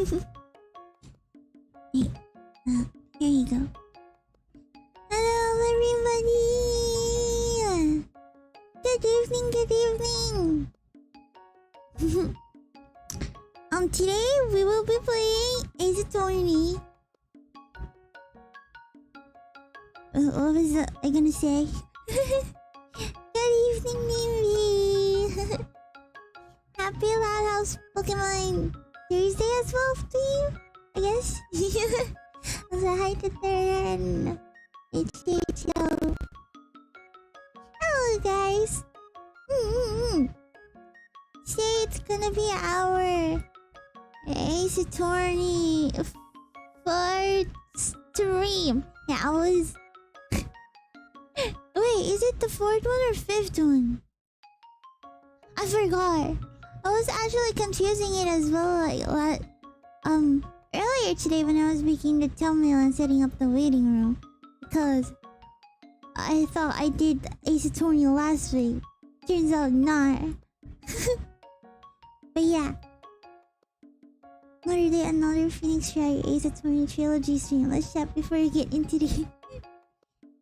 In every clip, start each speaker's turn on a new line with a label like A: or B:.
A: Hey, here you go. Hello, everybody. Good evening. Good evening. Today we will be playing Ace Attorney. What was I gonna say? Good evening, Navy. Happy Loud House Pokemon Thursday as well to you, I guess. Also, hi to Theron. HHO. Hello, guys. Today it's gonna be our Ace Attorney first stream. Yeah, I was. Wait, is it the fourth one or fifth one? I forgot. I was actually confusing it as well. Like, earlier today when I was making the thumbnail and setting up the waiting room, because I thought I did Ace Attorney last week. Turns out not. But yeah. Another day, another Phoenix Wright Ace Attorney trilogy stream. Let's chat before we get into the.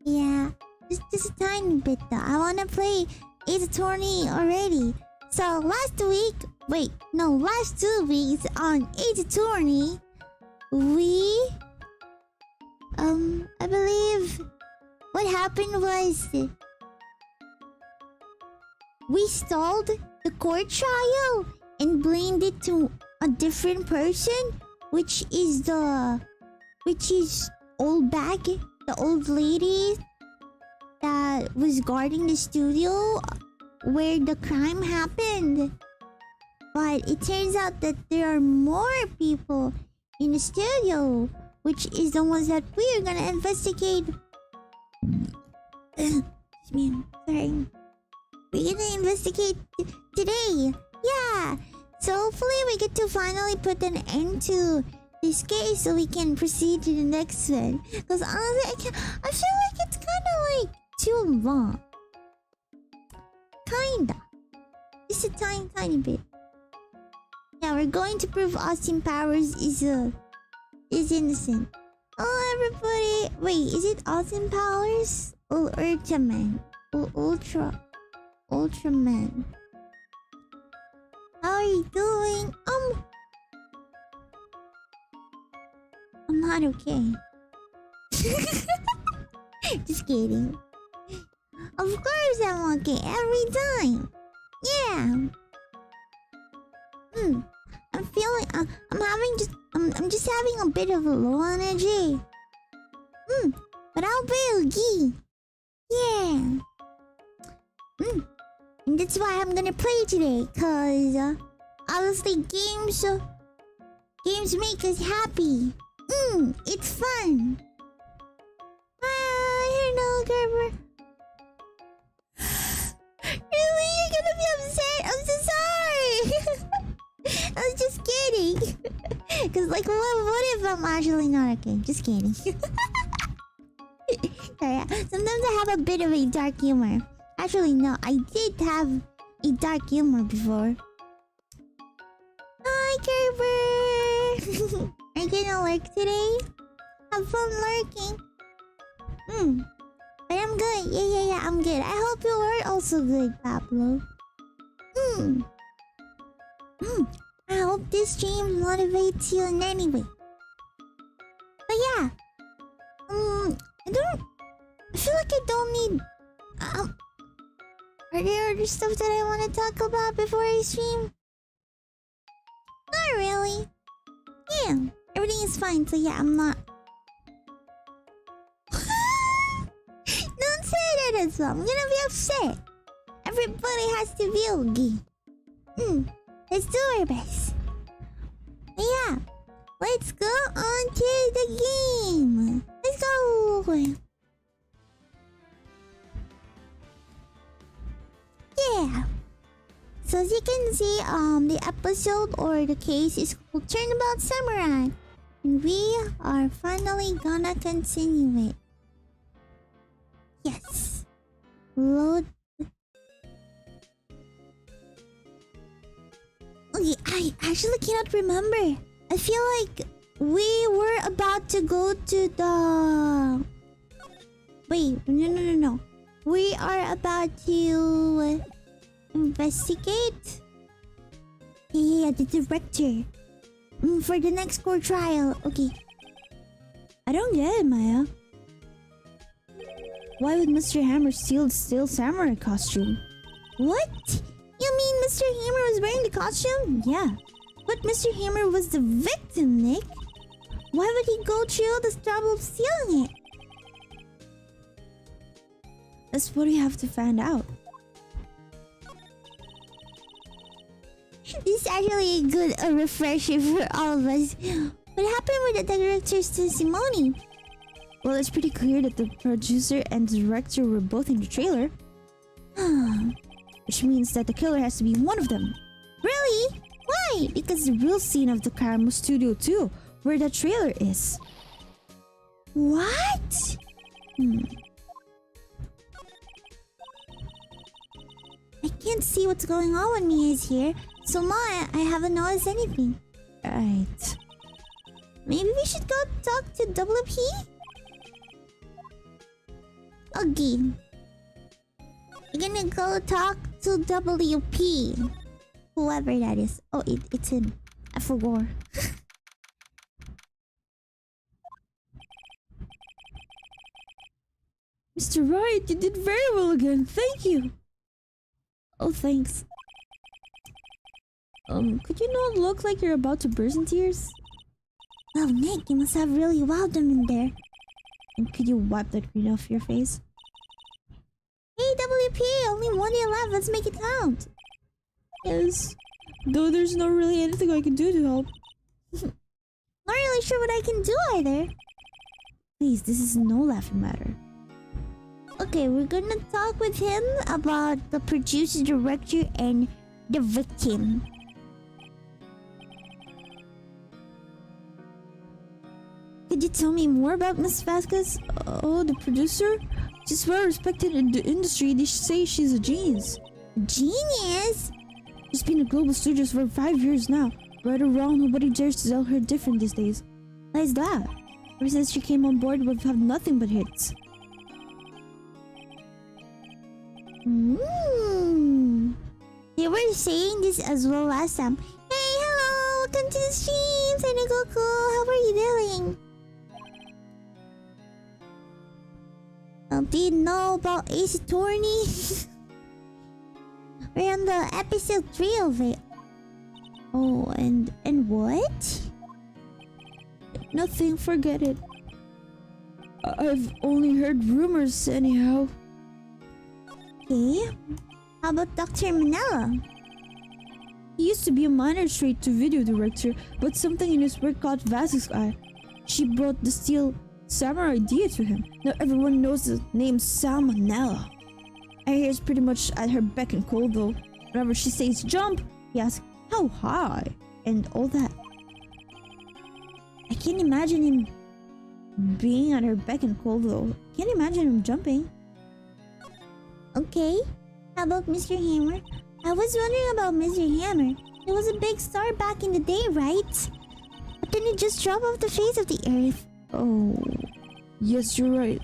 A: Yeah. Just a tiny bit though. I wanna play Ace Attorney already. So last 2 weeks on Ace Attorney, we I believe what happened was we stalled the court trial and blamed it to a different person, which is old bag, the old lady that was guarding the studio where the crime happened. But it turns out that there are more people in the studio, which is the ones that we are gonna investigate. Excuse me, sorry. We're gonna investigate today. Yeah. So hopefully we get to finally put an end to this case so we can proceed to the next one. Because honestly, I feel like it's kind of like too long. Kinda. Just a tiny bit. Yeah, we're going to prove Austin Powers is innocent. Oh, everybody. Wait, is it Austin Powers? Or Ultraman? Ultraman. How are you doing? I'm not okay. Just kidding. Of course I'm okay every time. Yeah. I'm feeling. I'm just having a bit of a low energy. But I'll be okay. Yeah. And that's why I'm gonna play today, cause obviously games make us happy. It's fun. Hello, Gerber. Really? You're gonna be upset? I'm so sorry. I was just kidding. Cause like, what if I'm actually not okay? Just kidding. Sorry, sometimes I have a bit of a dark humor. Actually, no, I did have a dark humor before. Hi, Gerber. Are you gonna lurk today? Have fun lurking. But I'm good. Yeah, I'm good. I hope you are also good, Pablo. I hope this stream motivates you in any way. But yeah. I feel like I don't need... Are there other stuff that I want to talk about before I stream? Not really. Yeah, everything is fine, so yeah, I'm not... Don't say that as well. I'm gonna be upset. Everybody has to be okay. Let's do our best. But yeah, let's go on to the game. Let's go. Yeah. So as you can see, the episode or the case is called Turnabout Samurai. And we are finally gonna continue it. Yes. Load. Okay, I actually cannot remember I feel like we were about to go to the... Wait, no. We are about to investigate. Yeah, the director. For the next court trial. Okay. I don't get it, Maya. Why would Mr. Hammer steal samurai costume? What? You mean Mr. Hammer was wearing the costume? Yeah. But Mr. Hammer was the victim, Nick. Why would he go through all the trouble of stealing it? That's what we have to find out. This is actually a good refresher for all of us. What happened with the director's testimony? Well, it's pretty clear that the producer and the director were both in the trailer. Which means that the killer has to be one of them. Really? Why? Because the real scene of the Karamo Studio 2, where the trailer is. What? I can't see what's going on when Mia is here, so Maya, I haven't noticed anything. Right. Maybe we should go talk to WP? Okay. We're gonna go talk to WP. Whoever that is. Oh, it's him. I forgot. Mr. Wright, you did very well again. Thank you. Oh, thanks. Could you not look like you're about to burst in tears? Well, Nick, you must have really wowed them in there. And could you wipe that green off your face? Hey, WP, only 1 day left. Let's make it count. Yes. Though there's not really anything I can do to help. Not really sure what I can do either. Please, this is no laughing matter. Okay, we're gonna talk with him about the producer, director, and the victim. Could you tell me more about Miss Vasquez? Oh, the producer? She's well respected in the industry. They say she's a genius. Genius? She's been at Global Studios for 5 years now. Right or wrong, nobody dares to tell her different these days. Why is that? Ever since she came on board, we've had nothing but hits. They were saying this as well last time. Hey, hello! Welcome to the stream! Senegoku, how are you doing? Do you know about Ace Attorney? We're on the episode 3 of it. Oh, and what? Nothing, forget it. I've only heard rumors anyhow. Okay. How about Dr. Manila? He used to be a minor straight to video director, but something in his work caught Vasquez's eye. She brought the steel samurai idea to him. Now everyone knows the name Salmonella. I hear it's pretty much at her beck and call though. Whenever she says jump, he asks how high and all that. I can't imagine him being at her beck and call though. Can't imagine him jumping. Okay. How about Mr. Hammer? I was wondering about Mr. Hammer. He was a big star back in the day, right? But then he just dropped off the face of the earth. Oh, yes, you're right.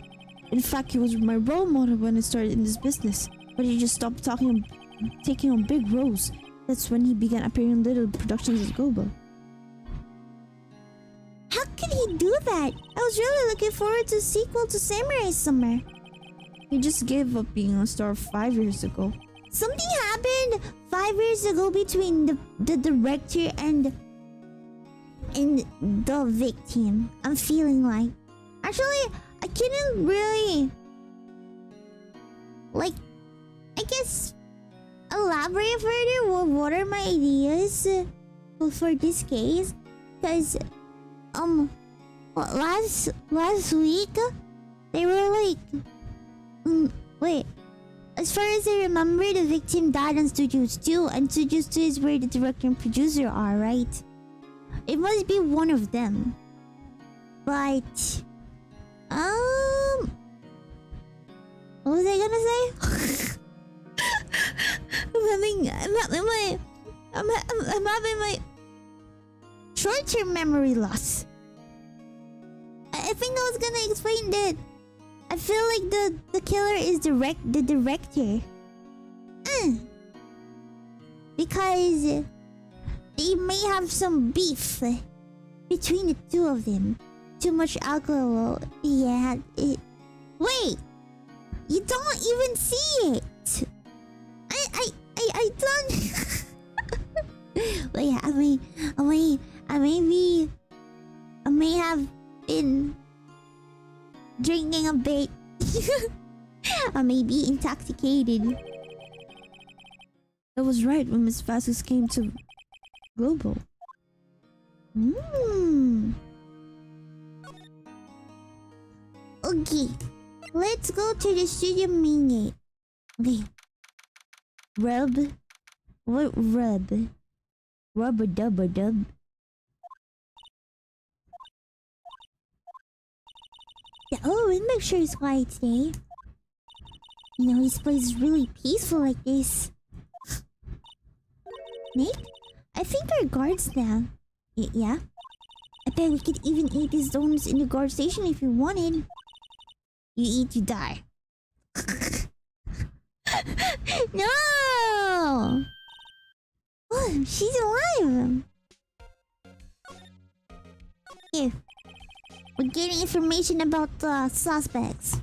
A: In fact, he was my role model when I started in this business. But he just stopped taking on big roles. That's when he began appearing in little productions as Gobo. How could he do that? I was really looking forward to a sequel to Samurai Summer. He just gave up being a star 5 years ago. Something happened 5 years ago between the director and the victim. I'm feeling like... Actually, I couldn't really... I guess... elaborate further what are my ideas for this case. Because... last week... They were wait. As far as I remember, the victim died on Studios 2, and Studios 2 is where the director and producer are, right? It must be one of them. But... What was I gonna say? I'm having my short-term memory loss. I think I was gonna explain that. I feel like the killer is the director. Because they may have some beef between the two of them. Too much alcohol. Yeah. Wait. You don't even see it. I don't. Wait. I may have been drinking a bit. I may be intoxicated.
B: I was right when Miss Vasquez came to Global.
A: Okay. Let's go to the studio main gate. Okay. Rub. What rub? Rub-a-dub-a-dub. Yeah, oh, and make sure it's quiet today. You know, this place is really peaceful like this. Nick? I think there are guards now. Yeah? I bet we could even eat these donuts in the guard station if we wanted. You eat, you die. No! Oh, she's alive! Here. We're getting information about the suspects.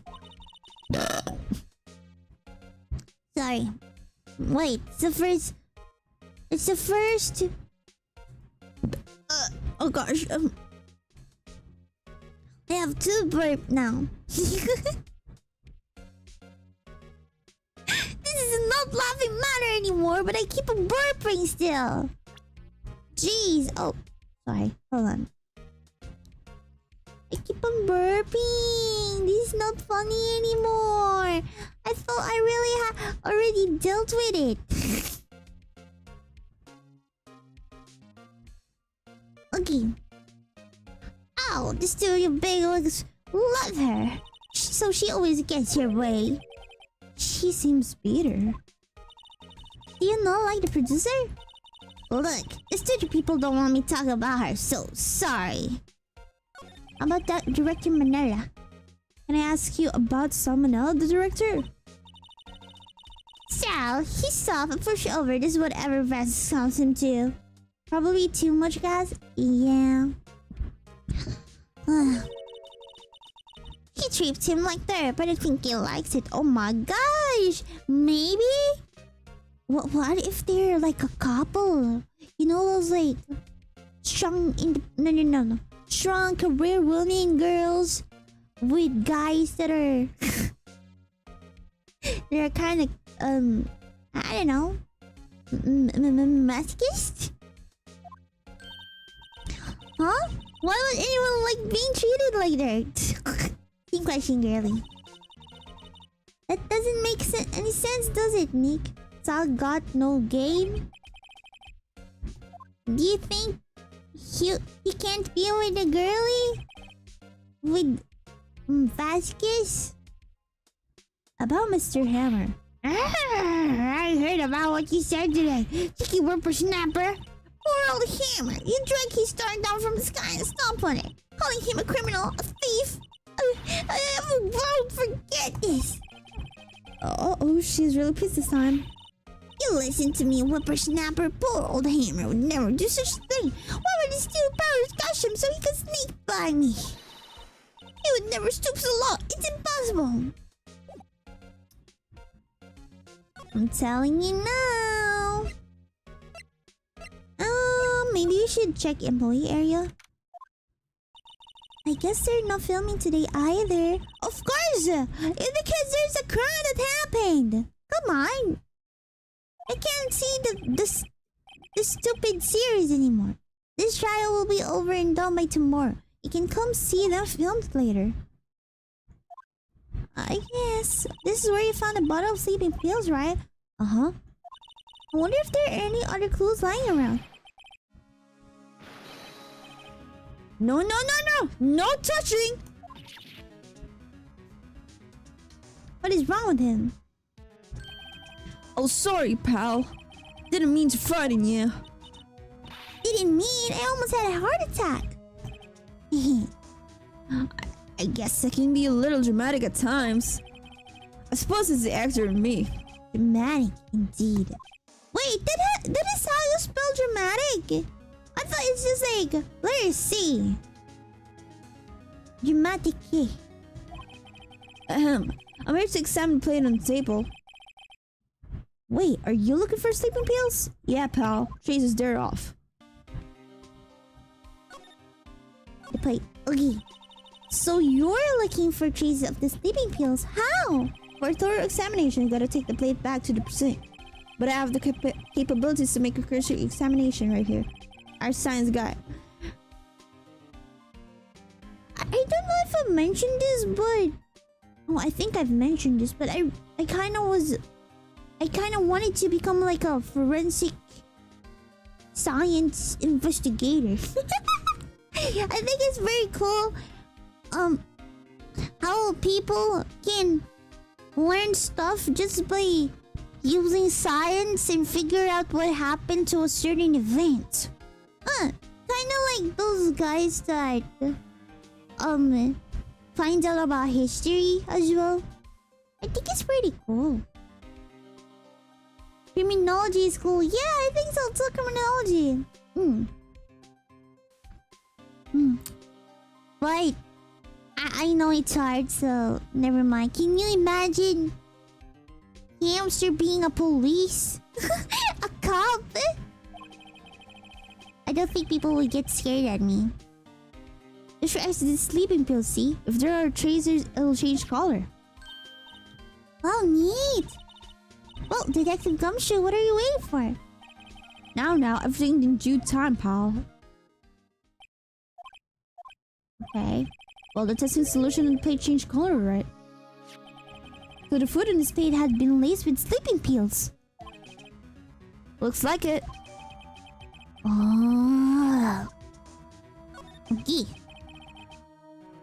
A: Sorry. Wait, it's the first... oh gosh, I have two burp now. This is not laughing matter anymore, but I keep on burping still. Jeez. Oh, sorry. Hold on. I keep on burping. This is not funny anymore. I thought I really already dealt with it. Okay. Oh, the studio big looks love her. So she always gets her way.
B: She seems bitter.
A: Do you not like the producer? Look, the studio people don't want me to talk about her, so sorry. How about that director Manila?
B: Can I ask you about Salmonella, the director?
A: Sal, he's soft and pushover. This is whatever Vance comes him to. Probably too much gas? Yeah. He treats him like that, but I think he likes it. Oh my gosh! Maybe? What if they're like a couple? You know those like... No. Strong career women girls with guys that are... they're kind of, I don't know. Masochist? Huh? Why would anyone like being treated like that? Think question, girly. That doesn't make any sense, does it, Nick? Sal got no game? Do you think he can't be with a girly? With Vasquez?
B: About Mr. Hammer.
A: I heard about what you said today. Cheeky whippersnapper. Poor old Hammer. You drank his star down from the sky and stomped on it. Calling him a criminal, a thief. I won't forget this.
B: Oh, she's really pissed this time.
A: You listen to me, whippersnapper. Poor old Hammer would never do such a thing. Why would he steal Powder's costume so he could sneak by me? He would never stoop so low. It's impossible. I'm telling you now. Maybe you should check employee area. I guess they're not filming today either. Of course! It's because there's a crime that happened. Come on. I can't see the stupid series anymore. This trial will be over and done by tomorrow. You can come see them filmed later. I guess. This is where you found a bottle of sleeping pills, right? Uh-huh. I wonder if there are any other clues lying around. No. No touching! What is wrong with him?
B: Oh, sorry, pal. Didn't mean to frighten you.
A: Did fucking mean. I almost had a heart attack.
B: I guess I can be a little dramatic at times. I suppose it's the actor in me.
A: Dramatic, indeed. Wait, that is how you spell dramatic? I thought it's just like letter C. Dramatic.
B: I'm here to examine the plate on the table. Wait, are you looking for sleeping pills? Yeah, pal. Traces they're off.
A: The plate. Okay. So you're looking for traces of the sleeping pills. How?
B: For a thorough examination, you gotta take the plate back to the sink. But I have the capabilities to make a cursory examination right here. Our science guy.
A: I don't know if I mentioned this, but... Oh, I think I've mentioned this, but I kind of wanted to become like a forensic science investigator. I think it's very cool. How people can learn stuff just by using science and figure out what happened to a certain event. Kind of like those guys that find out about history as well. I think it's pretty cool. Criminology is cool. Yeah, I think so. It's all criminology. But I know it's hard, so never mind. Can you imagine hamster being a police? A cop? I don't think people would get scared at me. Just react to the sleeping pill, see?
B: If there are tracers, it'll change color.
A: Oh, neat! Well, Detective Gumshoe, what are you waiting for?
B: Now, everything in due time, pal.
A: Okay.
B: Well, the testing solution in the plate changed color, right?
A: So the food in this plate had been laced with sleeping pills.
B: Looks like it.
A: Oh. Okay.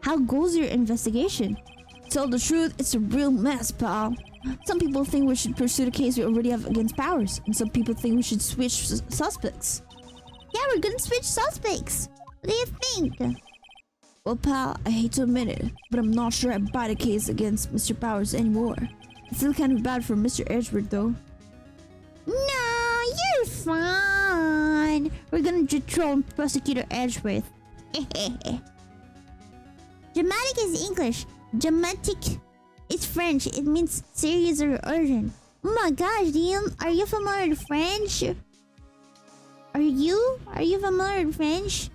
B: How goes your investigation? Tell the truth, it's a real mess, pal. Some people think we should pursue the case we already have against Powers, and some people think we should switch suspects.
A: Yeah, we're gonna switch suspects. What do you think?
B: Well, pal, I hate to admit it, but I'm not sure I buy the case against Mr. Powers anymore. It's still kind of bad for Mr. Edgeworth, though.
A: No, you're fine. We're gonna dethrone Prosecutor Edgeworth. Dramatic is English. Dramatic is French. It means serious or urgent. Oh my gosh, are you familiar with French? Are you familiar with French?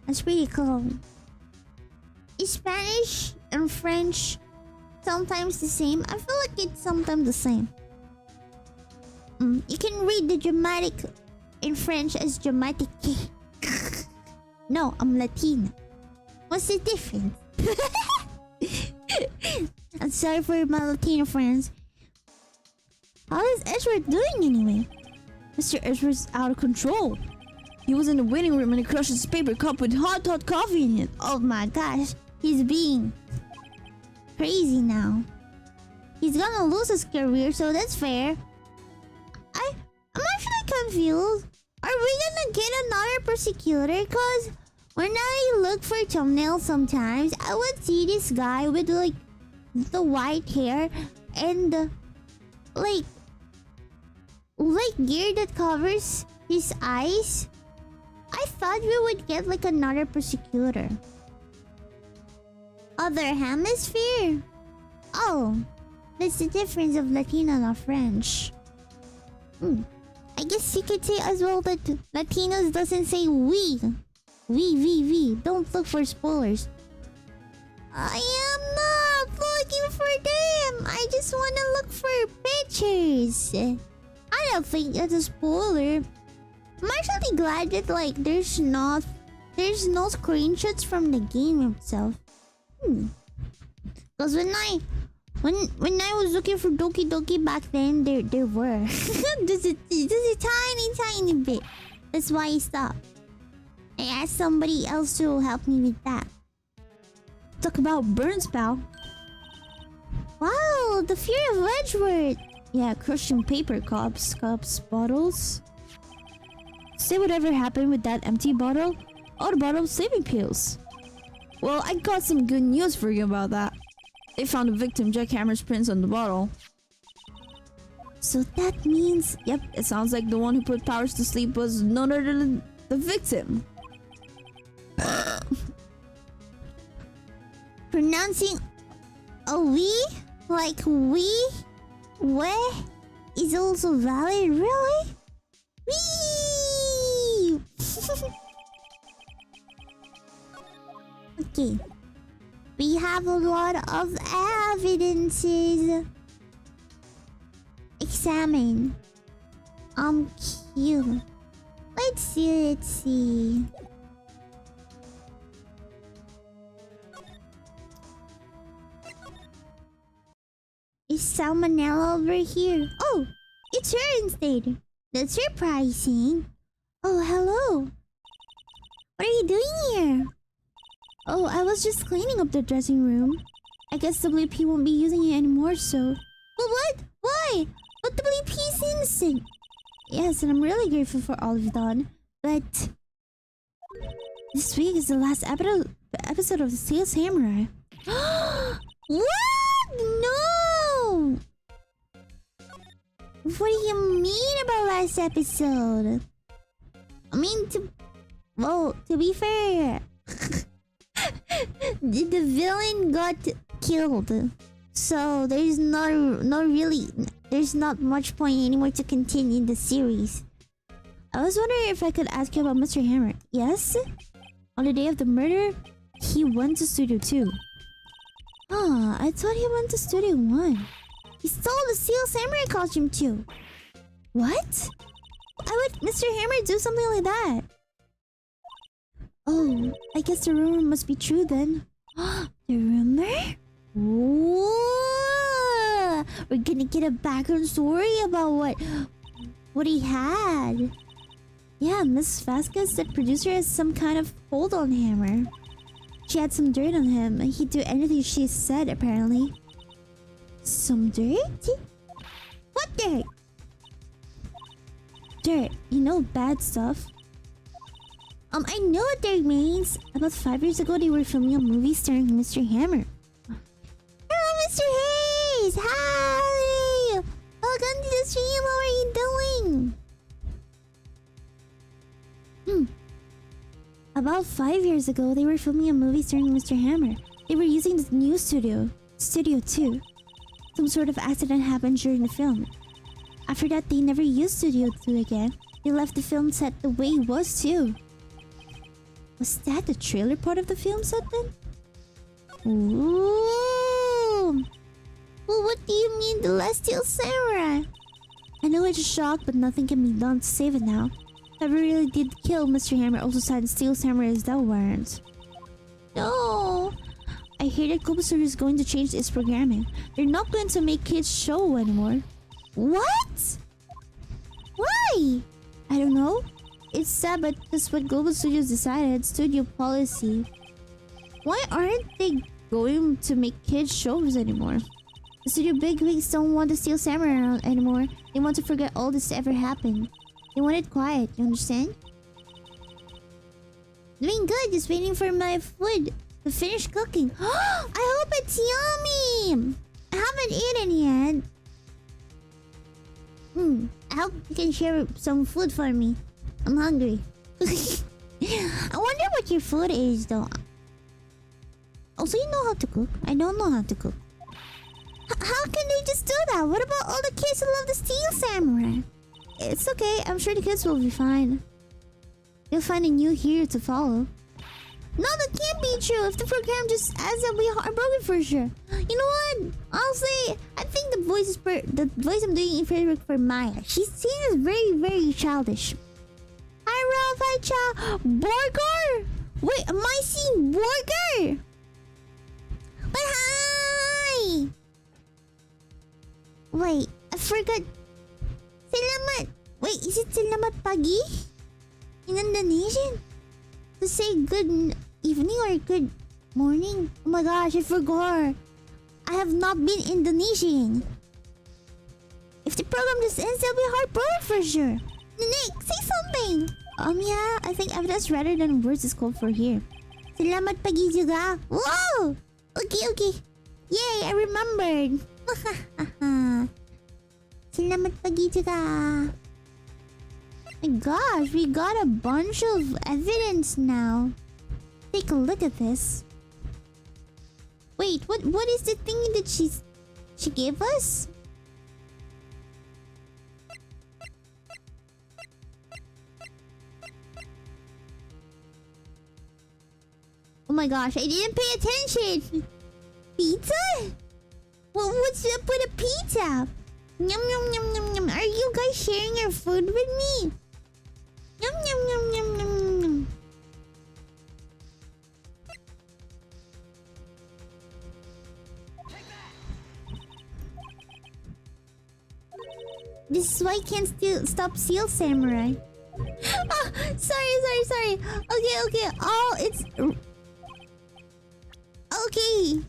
A: That's pretty cool. Is Spanish and French sometimes the same? I feel like it's sometimes the same. You can read the dramatic in French as dramatic. No, I'm Latina. What's the difference? I'm sorry for my Latino friends. How is Edgeworth doing anyway?
B: Mr. Edgeworth's out of control. He was in the waiting room and he crushed his paper cup with hot coffee in it.
A: Oh my gosh, he's being crazy now. He's gonna lose his career, so that's fair. I'm actually confused. Are we gonna get another prosecutor? Cause when I look for thumbnails sometimes, I would see this guy with like the white hair and like gear that covers his eyes. I thought we would get like another prosecutor. Other hemisphere? Oh, that's the difference of Latino and French. I guess you could say as well that Latinos doesn't say we. We. Don't look for spoilers. I am not looking for them. I just want to look for pictures. I don't think that's a spoiler. I'm actually glad that like there's no screenshots from the game itself. Cause when I was looking for Doki Doki back then, there were just a tiny bit. That's why I stopped. I asked somebody else to help me with that.
B: Talk about burns, pal.
A: Wow, the fear of Edgeworth.
B: Yeah, crushing paper cups, bottles. Say whatever happened with that empty bottle? Oh, the bottle of sleeping pills. Well, I got some good news for you about that. They found the victim Jackhammer's prints on the bottle.
A: So that means...
B: Yep, it sounds like the one who put Powers to sleep was none other than the victim.
A: Pronouncing a we like we is also valid, really? Wee! Okay. We have a lot of evidences. Examine. Cute. Let's see. Is Salmonella over here? Oh, it's her instead. That's surprising. Oh, hello. What are you doing here?
B: Oh, I was just cleaning up the dressing room. I guess WP won't be using it anymore, so...
A: But what? Why? But WP's innocent.
B: Yes, and I'm really grateful for all you've done. But... this week is the last episode of the Steel Samurai.
A: What? No! What do you mean about last episode? I mean, to be fair, the villain got killed, so there's not much point anymore to continue the series.
B: I was wondering if I could ask you about Mr. Hammer. Yes? On the day of the murder, he went to Studio 2. Ah, I thought he went to Studio 1.
A: He stole the Steel Samurai costume too.
B: What?
A: Why would Mr. Hammer do something like that?
B: Oh, I guess the rumor must be true then.
A: The rumor? Ooh, we're gonna get a background story about what he had.
B: Yeah, Miss Vasquez, the producer, has some kind of hold on Hammer. She had some dirt on him. He'd do anything she said, apparently.
A: Some dirt? What dirt?
B: Dirt. You know, bad stuff.
A: I know what dirt means.
B: About 5 years ago, they were filming a movie starring Mr. Hammer.
A: Hello, Mr. Hayes! Hi! Welcome to the stream. How are you doing?
B: About 5 years ago, they were filming a movie starring Mr. Hammer. They were using the new studio, Studio 2. Some sort of accident happened during the film. After that, they never used Studio 2 again. They left the film set the way it was too. Was that the trailer part of the film set then?
A: Ooh! Well, what do you mean the last Steel Samurai?
B: I know it's a shock, but nothing can be done to save it now. Whoever really did kill Mr. Hammer also signed Steel Samurai's death warrant.
A: No!
B: I hear that Global Studios is going to change its programming. They're not going to make kids show anymore.
A: What? Why?
B: I don't know. It's sad, but that's what Global Studios decided. Studio policy. Why aren't they going to make kids shows anymore? The studio bigwigs don't want the Steel Samurai around anymore. They want to forget all this ever happened. They want it quiet, you understand?
A: Doing good, just waiting for my food to finish cooking. I hope it's yummy! I haven't eaten yet. I hope you can share some food for me. I'm hungry. I wonder what your food is though. Also, you know how to cook? I don't know how to cook. How can they just do that? What about all the kids who love the Steel Samurai?
B: It's okay. I'm sure the kids will be fine. They'll find a new hero to follow.
A: No, that can't be true. If the program just ends up, we're heartbroken for sure. You know what? I'll say, I think the voice I'm doing in Frederick for Maya. She seems very, very childish. Hi, Ralph. Hi, Cha. Borgar? Wait, am I seeing Borgar? But hi! Wait, I forgot. Salamat. Wait, is it salamat pagi? In Indonesian? To say good evening or good morning? Oh my gosh, I forgot. I have not been Indonesian. If the program just ends, I'll be heartbroken for sure. Nick, say something. Yeah, I think evidence rather than words is called for here. Salamat pagi juga. Whoa! Okay, okay. Yay, I remembered. Salamat pagi juga. My gosh, we got a bunch of evidence now. Take a look at this. Wait, what is the thing that she gave us? Oh my gosh, I didn't pay attention. Pizza? What's up with a pizza? Yum yum yum yum yum. Are you guys sharing your food with me? Yum yum yum yum yum yum. This is why I can't stop Seal Samurai. Oh, sorry. Okay. Oh, it's... Okay.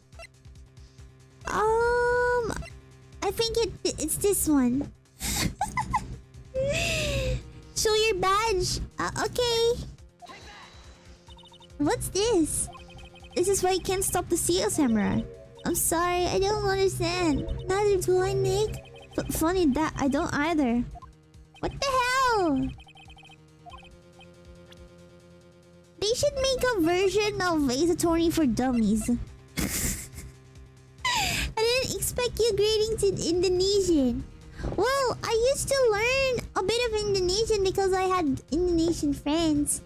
A: I think it's this one. Show your badge. Okay. What's this? This is why you can't stop the Seal Samurai. I'm sorry, I don't understand. Neither do I, Nick. Funny that I don't either. What the hell? They should make a version of Ace Attorney for Dummies. I didn't expect you grading to Indonesian. Well, I used to learn a bit of Indonesian because I had Indonesian friends.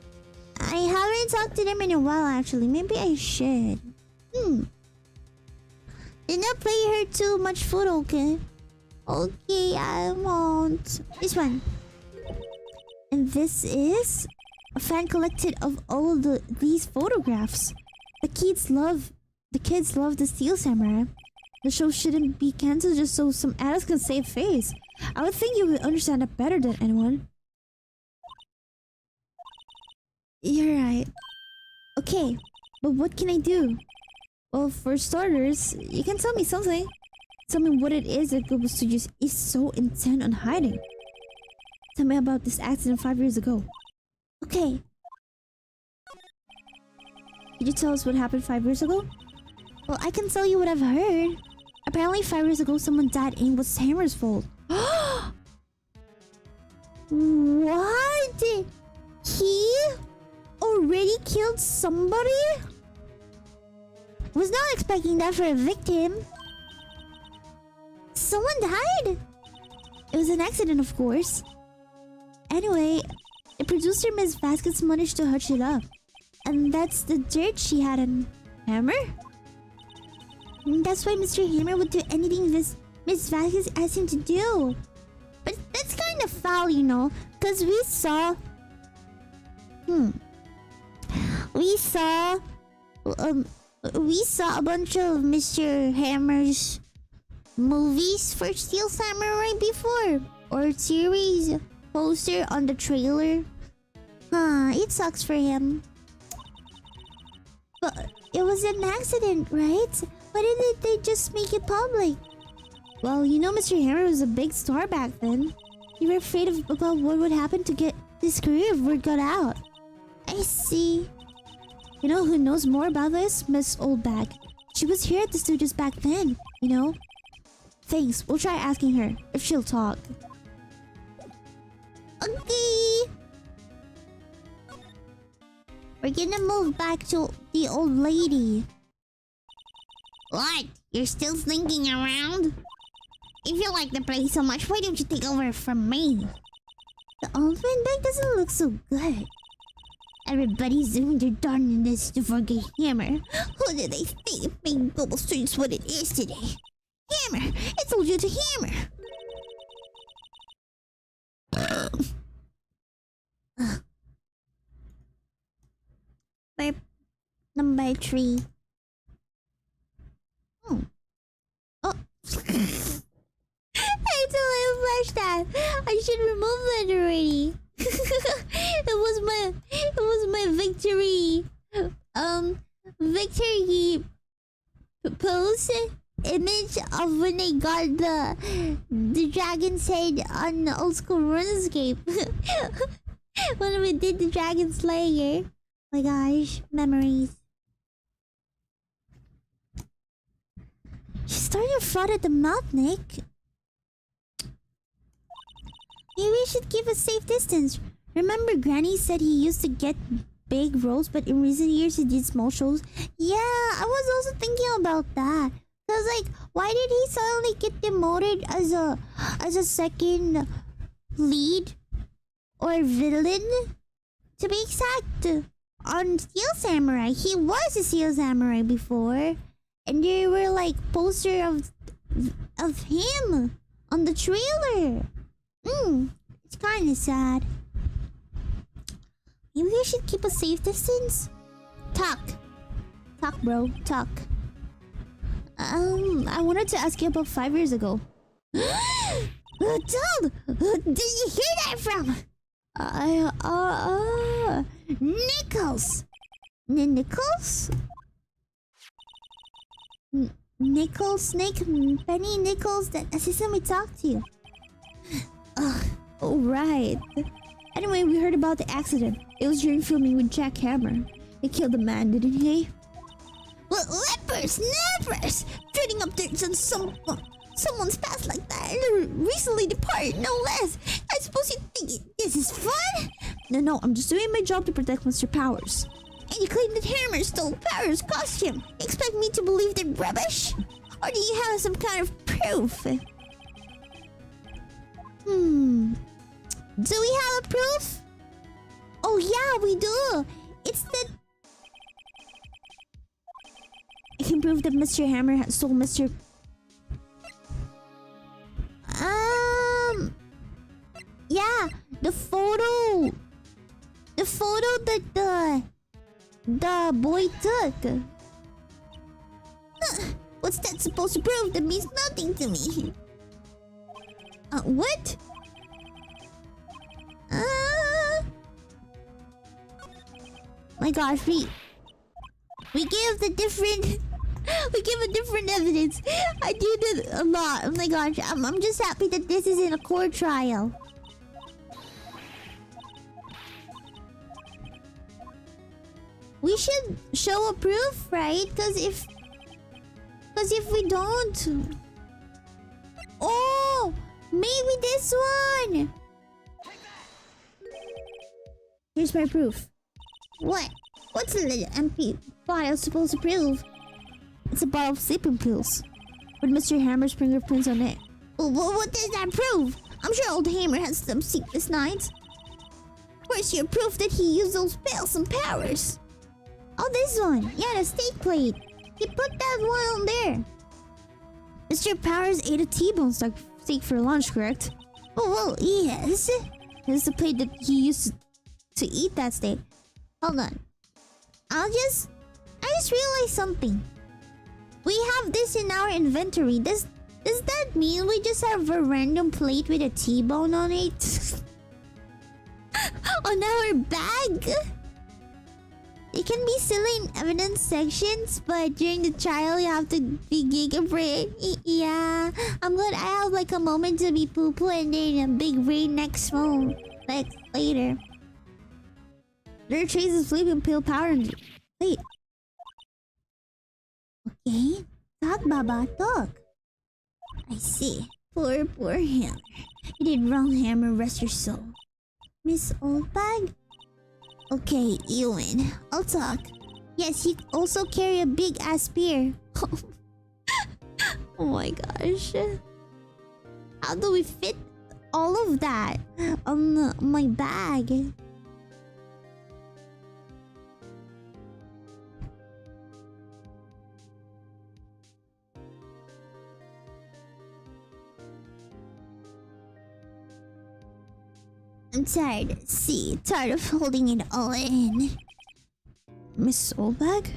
A: I haven't talked to them in a while actually. Maybe I should. Did not play her too much food, okay? Okay, I won't. This one. And this is a fan collected of all these photographs. The kids love the Steel Samurai. The show shouldn't be cancelled just so some adults can save face. I would think you would understand it better than anyone. You're right. Okay, but what can I do? Well, for starters, you can tell me something. Tell me what it is that Global Studios is so intent on hiding. Tell me about this accident 5 years ago. Okay. Could you tell us what happened 5 years ago? Well, I can tell you what I've heard. Apparently 5 years ago someone died and it was Hammer's fault. What? He already killed somebody? Was not expecting that for a victim. Someone died? It was an accident, of course. Anyway, the producer Ms. Vasquez managed to hush it up. And that's the dirt she had on Hammer? And that's why Mr. Hammer would do anything Ms. Vasquez asked him to do. But that's kind of foul, you know, because we saw... We saw a bunch of Mr. Hammer's movies for Steel Samurai before. Or series poster on the trailer. It sucks for him. But it was an accident, right? Why didn't they just make it public? Well, you know Mr. Hammer was a big star back then. You were afraid about what would happen to get his career if word got out. I see. You know who knows more about this? Miss Oldbag. She was here at the studios back then, you know? Thanks, we'll try asking her, if she'll talk. Okay. We're gonna move back to the old lady. What? You're still slinking around? If you like the place so much, why don't you take over from me? The old man bag doesn't look so good. Everybody's doing their darndest to forget Hammer. Who did they think made Global Studios what it is today? Hammer! It's all due to Hammer! Number 3. Oh. I totally flashed that. I should remove that already. It was my victory. Victory pose image of when I got the dragon's head on the old school RuneScape. when we did the Dragon Slayer. My gosh, memories. She's starting to froth at the mouth, Nick. Maybe we should keep a safe distance. Remember Granny said he used to get big roles, but in recent years he did small shows? Yeah, I was also thinking about that. I was like, why did he suddenly get demoted as a second lead or villain? To be exact, on Steel Samurai, he was a Steel Samurai before, and there were like poster of him on the trailer. It's kind of sad. Maybe we should keep a safe distance. Talk, bro, talk. I wanted to ask you about 5 years ago. Did you hear that from? Nichols. Nichols? Nichols, Snake, Penny, Nichols, that assistant we talked to. Oh, right. Anyway, we heard about the accident. It was during filming with Jack Hammer. He killed a man, didn't he? Well, lepers, nevers! Trading up dirt on someone's past like that. Recently departed, no less. I suppose you think this is fun? No, I'm just doing my job to protect Mr. Powers. And you claim that Hammer stole Powers' costume. You expect me to believe that rubbish? Or do you have some kind of proof? Do we have a proof? Oh yeah, we do. It's that I can prove that Mr. Hammer stole Mr. Yeah, the photo that the boy took. What's that supposed to prove? That means nothing to me. What? My gosh, we give a different evidence. I do that a lot. Oh my gosh, I'm just happy that this is in a court trial. We should show a proof, right? Because if we don't, oh, maybe this one. Here's my proof. What? What's the little MP file supposed to prove? It's a bottle of sleeping pills with Mr. Hammer's fingerprints on it. What does that prove? I'm sure old Hammer has some sleepless nights. Where's your proof that he used those pills and powers? Oh, this one. Yeah, the steak plate. He put that one on there. Mr. Powers ate a T-bone steak for lunch, correct? Oh, well, yes. This is the plate that he used to eat that steak. Hold on. I just realized something. We have this in our inventory. Does that mean we just have a random plate with a T-bone on it? On our bag? It can be silly in evidence sections, but during the trial you have to be gigabrain. Yeah, I'm glad I have like a moment to be poo-poo and then a big brain next phone. Like later. There are traces of sleeping pill power in the... Wait. Okay. Talk, Baba, talk. I see. Poor Hammer. You did wrong, Hammer. Rest your soul. Miss Oldbag? Okay, you win. I'll talk. Yes, you also carry a big-ass spear. Oh my gosh. How do we fit all of that on my bag? I'm tired. See, tired of holding it all in. Miss Solbag?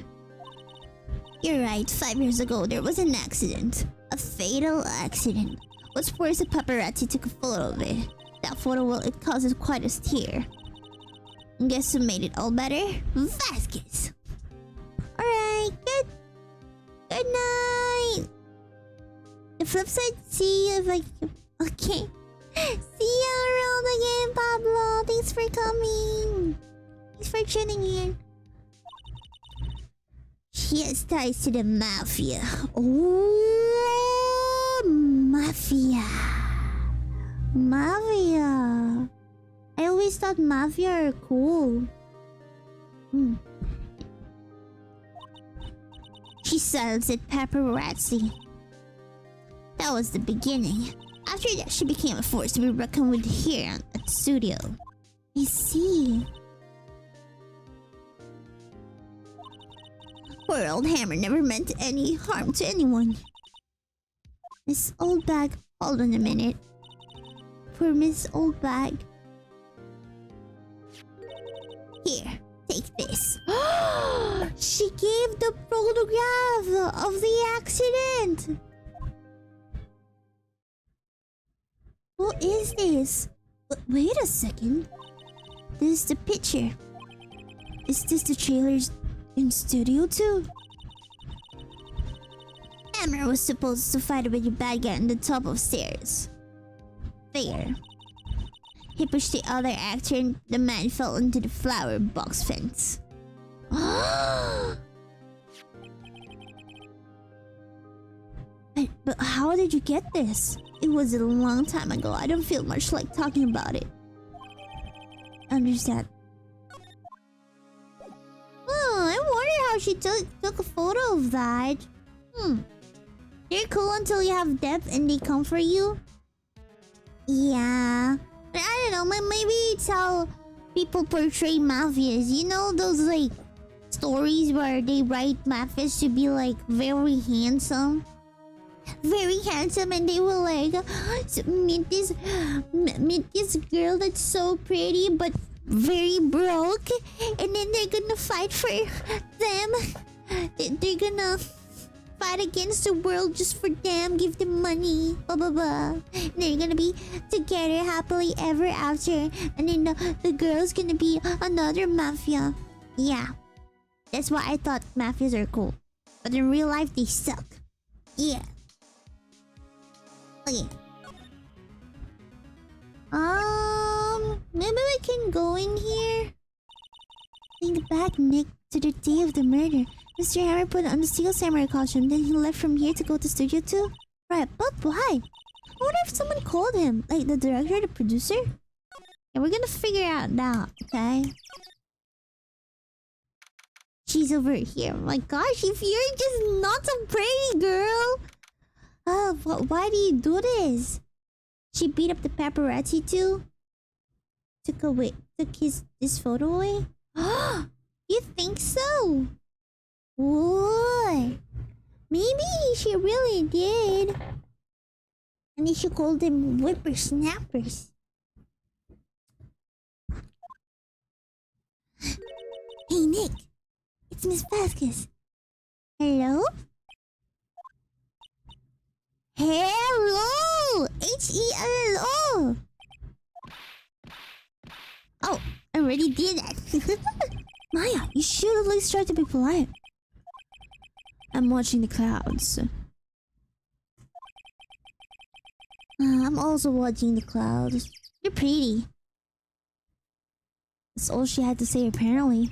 A: You're right. 5 years ago, there was an accident. A fatal accident. What's worse, a paparazzi took a photo of it. That photo, well, it causes quite a stir. Guess who made it all better? Vasquez. Alright, good night. The flip side, see if I... Okay. See you around again, Pablo. Thanks for coming. Thanks for tuning in. She has ties to the mafia. Oh, mafia. Mafia. I always thought mafia are cool. She sells at paparazzi. That was the beginning. After that, she became a force to be reckoned with here at the studio. I see. Poor old Hammer never meant any harm to anyone. Miss Oldbag, hold on a minute. Poor Miss Oldbag. Here, take this. She gave the photograph of the accident. What is this? Wait a second. This is the picture. Is this the trailers in studio too? Hammer was supposed to fight with the bad guy on the top of stairs. There. He pushed the other actor and the man fell into the flower box fence. But how did you get this? It was a long time ago. I don't feel much like talking about it. Understand. I wonder how she took a photo of that. They're cool until you have depth and they come for you. Yeah. But I don't know, maybe it's how people portray mafias. You know those like stories where they write mafias to be like very handsome? Very handsome, and they will like meet this girl that's so pretty but very broke, and then they're gonna fight for them. They're gonna fight against the world just for them, give them money, blah blah blah. And they're gonna be together happily ever after, and then the girl's gonna be another mafia. Yeah, that's why I thought mafias are cool, but in real life they suck. Yeah. Okay. Maybe we can go in here. Think back, Nick, to the day of the murder. Mr. Hammer put on the Steel Samurai costume, then he left from here to go to studio too? Right, but why? I wonder if someone called him, like the director, the producer? Yeah, we're gonna figure out now, okay? She's over here. Oh my gosh, if you're just not so pretty, girl! Why do you do this? She beat up the paparazzi too? Took this photo away? You think so? What? Maybe she really did. And then she called them whippersnappers. Hey Nick, it's Miss Vasquez. Hello? Hello! Hello! Oh, I already did that. Maya, you should at least try to be polite.
B: I'm watching the clouds.
A: I'm also watching the clouds. You're pretty.
B: That's all she had to say, apparently.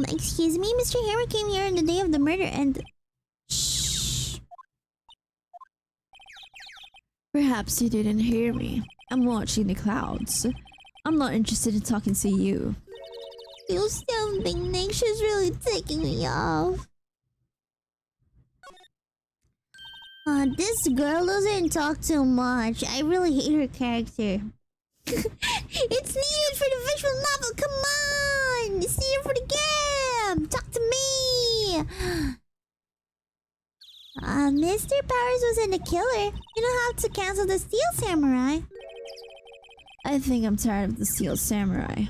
A: Excuse me, Mr. Hammer came here on the day of the murder and...
B: Shh. Perhaps you didn't hear me. I'm watching the clouds. I'm not interested in talking to you.
A: Feel something. NEXAS really taking me off. This girl doesn't talk too much. I really hate her character. It's needed for the visual novel. Come on! It's needed for the game! Talk to me! Mr. Powers wasn't a killer. You don't have to cancel the Steel Samurai.
B: I think I'm tired of the Steel Samurai.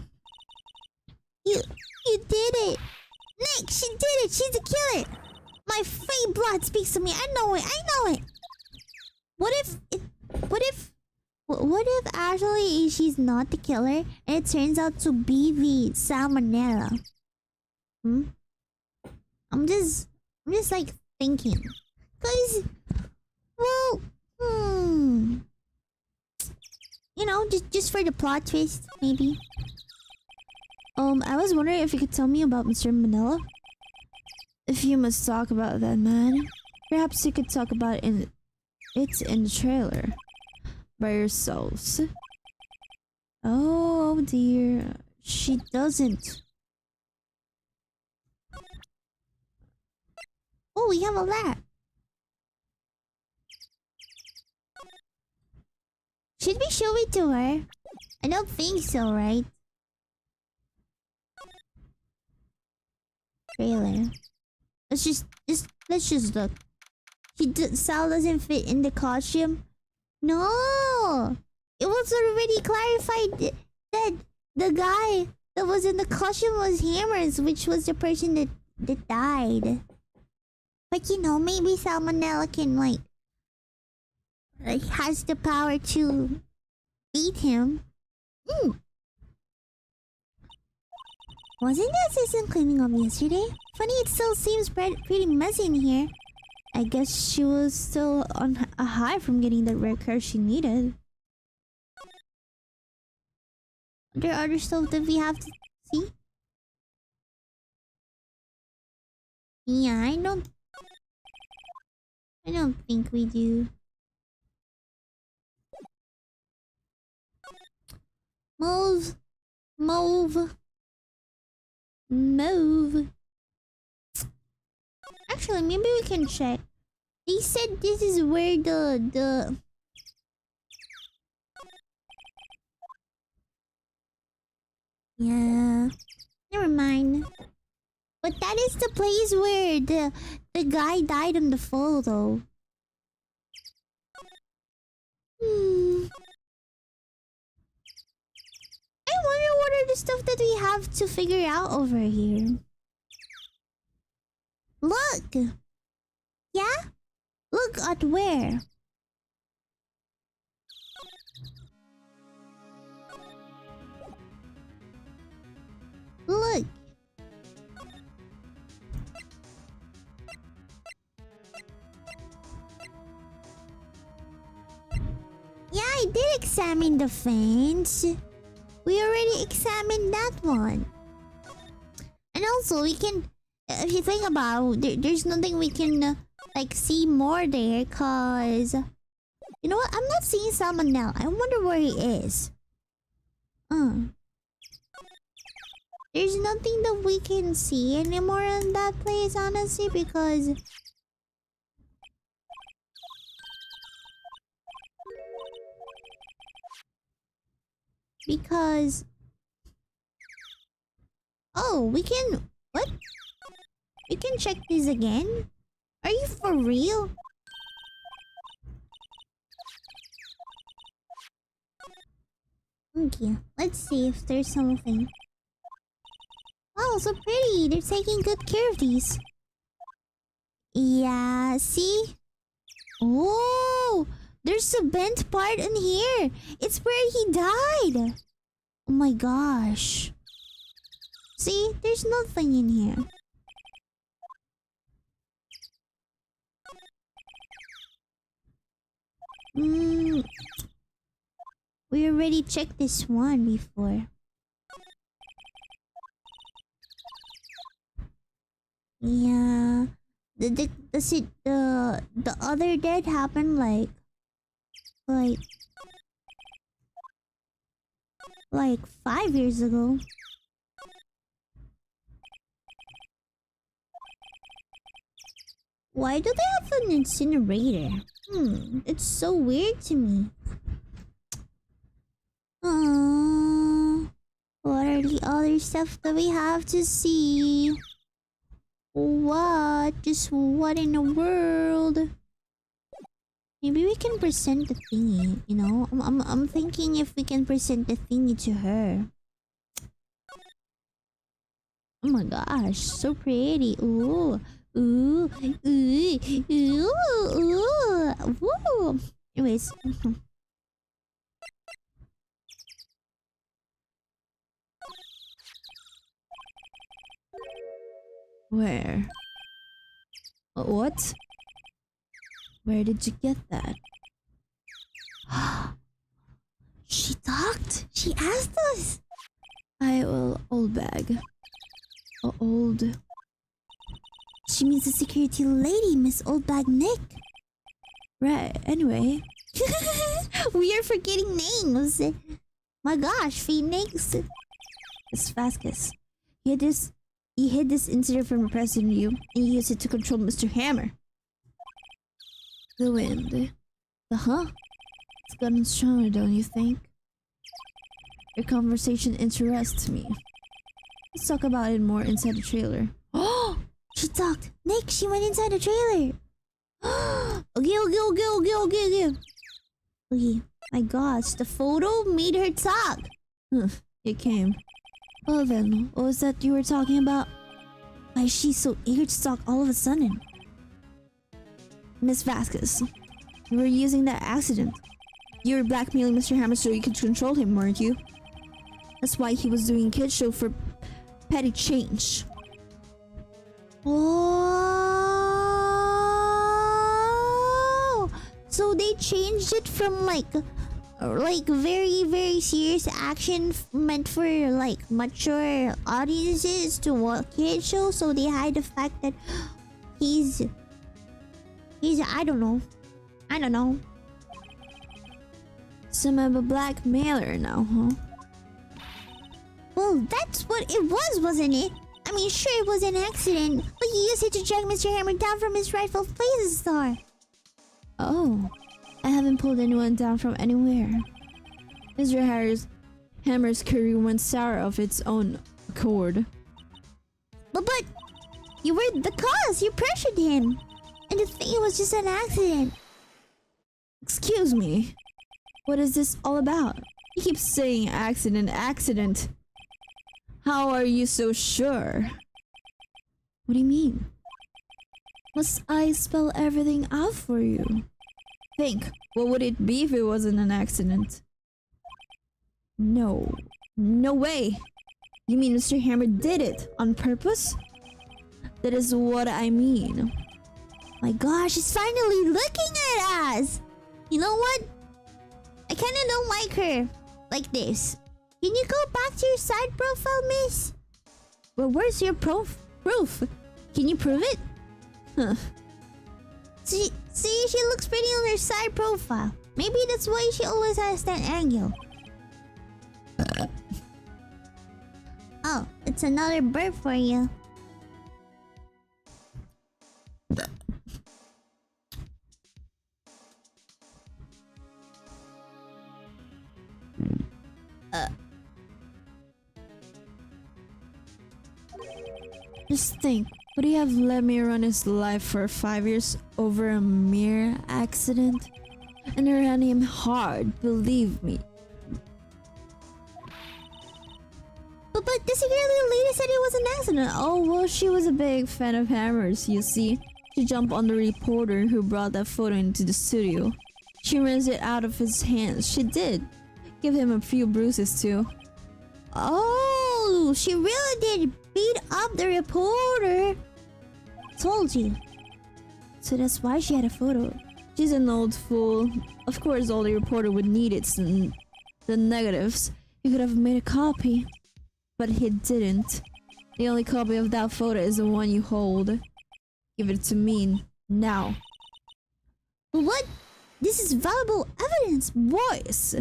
A: You did it! Nick, she did it! She's a killer! My fake blood speaks to me. I know it. What if What if actually she's not the killer and it turns out to be the salmonella? Hmm? I'm just like thinking. Cause, well, you know, just for the plot twist, maybe.
B: I was wondering if you could tell me about Mr. Manila. If you must talk about that man, perhaps you could talk about it's in the trailer by yourselves. Oh dear, she doesn't.
A: Oh, we have a lab. Should we show it to her? I don't think so, right? Trailer. Let's just look. Sal doesn't fit in the costume. No, it was already clarified that the guy that was in the costume was Hammers, which was the person that died. But you know, maybe Salmonella can like has the power to beat him. Wasn't the assistant cleaning up yesterday? Funny, it still seems pretty messy in here. I guess she was still on a high from getting the rare care she needed. Are there other stuff that we have to see? Yeah, I don't think we do. Move. Actually, maybe we can check. They said this is where the yeah. Never mind. But that is the place where the guy died on the photo. I wonder what are the stuff that we have to figure out over here. Look! Yeah? Look at where? Look! Yeah, I did examine the fence. We already examined that one. And also, we can... If you think about it, there's nothing we can, like, see more there, cause... You know what? I'm not seeing Salmonella. I wonder where he is. There's nothing that we can see anymore in that place, honestly, because... Oh, we can... What? We can check this again? Are you for real? Okay, let's see if there's something. Wow, so pretty! They're taking good care of these. Yeah, see? Oh! There's a bent part in here! It's where he died! Oh my gosh. See? There's nothing in here. We already checked this one before. Yeah. The other death happened like 5 years ago. Why do they have an incinerator? It's so weird to me. What are the other stuff that we have to see? What? Just what in the world? Maybe we can present the thingy, you know? I'm thinking if we can present the thingy to her. Oh my gosh, so pretty. Ooh. Ooh. Ooh. Ooh. Ooh. Ooh. Anyways.
B: Where? What? Where did you get that?
A: She talked. She asked us.
B: Old bag. Old.
A: She means the security lady, Miss Oldbag Nick.
B: Right, anyway.
A: We are forgetting names. My gosh, Phoenix.
B: It's Vasquez. He hid this incident from impressing you, and he used it to control Mr. Hammer. The wind. It's gotten stronger, don't you think? Your conversation interests me. Let's talk about it more inside the trailer.
A: Oh! She talked. Nick, she went inside the trailer. Okay. Okay. My gosh, the photo made her talk.
B: It came. Well then, what was that you were talking about?
A: Why is she so eager to talk all of a sudden?
B: Miss Vasquez, you were using that accident. You were blackmailing Mr. Hammer so you could control him, weren't you? That's why he was doing a kid show for petty change.
A: Oh, so they changed it from like very, very serious action meant for like mature audiences to a kid show. So they hide the fact that he's I don't know.
B: Some of a blackmailer now, huh?
A: Well, that's what it was, wasn't it? I mean, sure, it was an accident, but you used it to drag Mr. Hammer down from his rightful place as star.
B: Oh, I haven't pulled anyone down from anywhere. Mr. Hammer's career went sour of its own accord.
A: But you were the cause. You pressured him, and the thing was just an accident.
B: Excuse me. What is this all about? You keep saying accident. How are you so sure? What do you mean? Must I spell everything out for you? Think, what would it be if it wasn't an accident? No way! You mean Mr. Hammer did it on purpose? That is what I mean.
A: My gosh, she's finally looking at us! You know what? I kinda don't like her like this. Can you go back to your side profile, miss?
B: Well, where's your proof? Can you prove it? Huh.
A: See, she looks pretty on her side profile. Maybe that's why she always has that angle. Oh, it's another burp for you.
B: Just think, would he have let me run his life for 5 years over a mere accident? And I ran him hard, believe me.
A: But the security lady said it was an accident.
B: Oh, well, she was a big fan of Hammers, you see. She jumped on the reporter who brought that photo into the studio. She rinsed it out of his hands. She did. Give him a few bruises, too.
A: Oh, she really did beat up the reporter. Told you.
B: So that's why she had a photo. She's an old fool. Of course, all the reporter would need is the negatives. He could have made a copy. But he didn't. The only copy of that photo is the one you hold. Give it to me now.
A: What? This is valuable evidence, boys.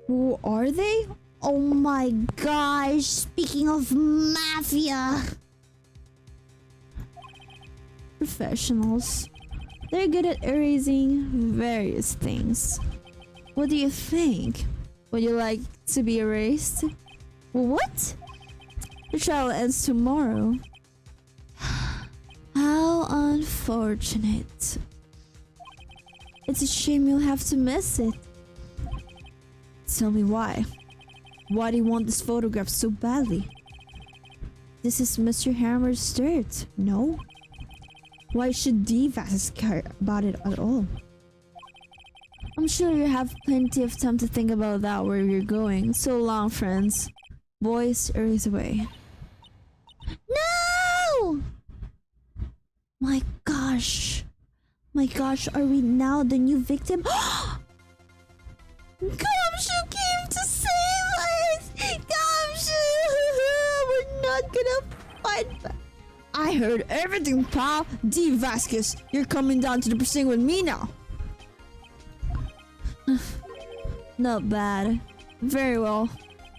B: Who are they?
A: Oh my gosh, speaking of mafia.
B: Professionals. They're good at erasing various things. What do you think? Would you like to be erased?
A: What?
B: The trial ends tomorrow. How unfortunate. It's a shame you'll have to miss it. Tell me why. Why do you want this photograph so badly? This is Mr. Hammer's dirt, no? Why should Divas care about it at all? I'm sure you have plenty of time to think about that where you're going. So long, friends. Boys, erase away.
A: No!
B: My gosh. My gosh, are we now the new victim? Gumshoe came to save us! Gumshoe! We're not gonna fight back. I heard everything, pal. D. Vasquez, you're coming down to the precinct with me now. Not bad. Very well.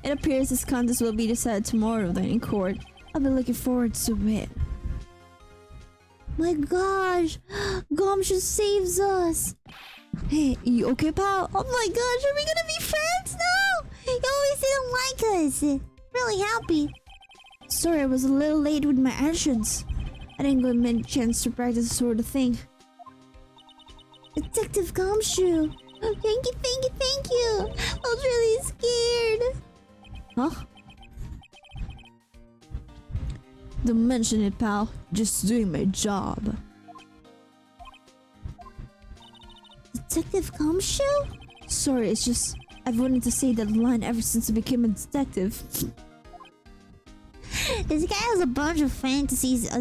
B: It appears this contest will be decided tomorrow then in court. I'll be looking forward to it.
A: My gosh! Gumshoe saves us!
B: Hey, you okay, pal?
A: Oh my gosh, are we gonna be friends now? You always didn't like us. Really happy.
B: Sorry, I was a little late with my entrance. I didn't get many chance to practice this sort of thing.
A: Detective Gumshoe. Thank you, thank you, thank you. I was really scared.
B: Huh? Don't mention it, pal. Just doing my job.
A: Detective Gumshoe?
B: Sorry, it's just I've wanted to say that line ever since I became a detective.
A: This guy has a bunch of fantasies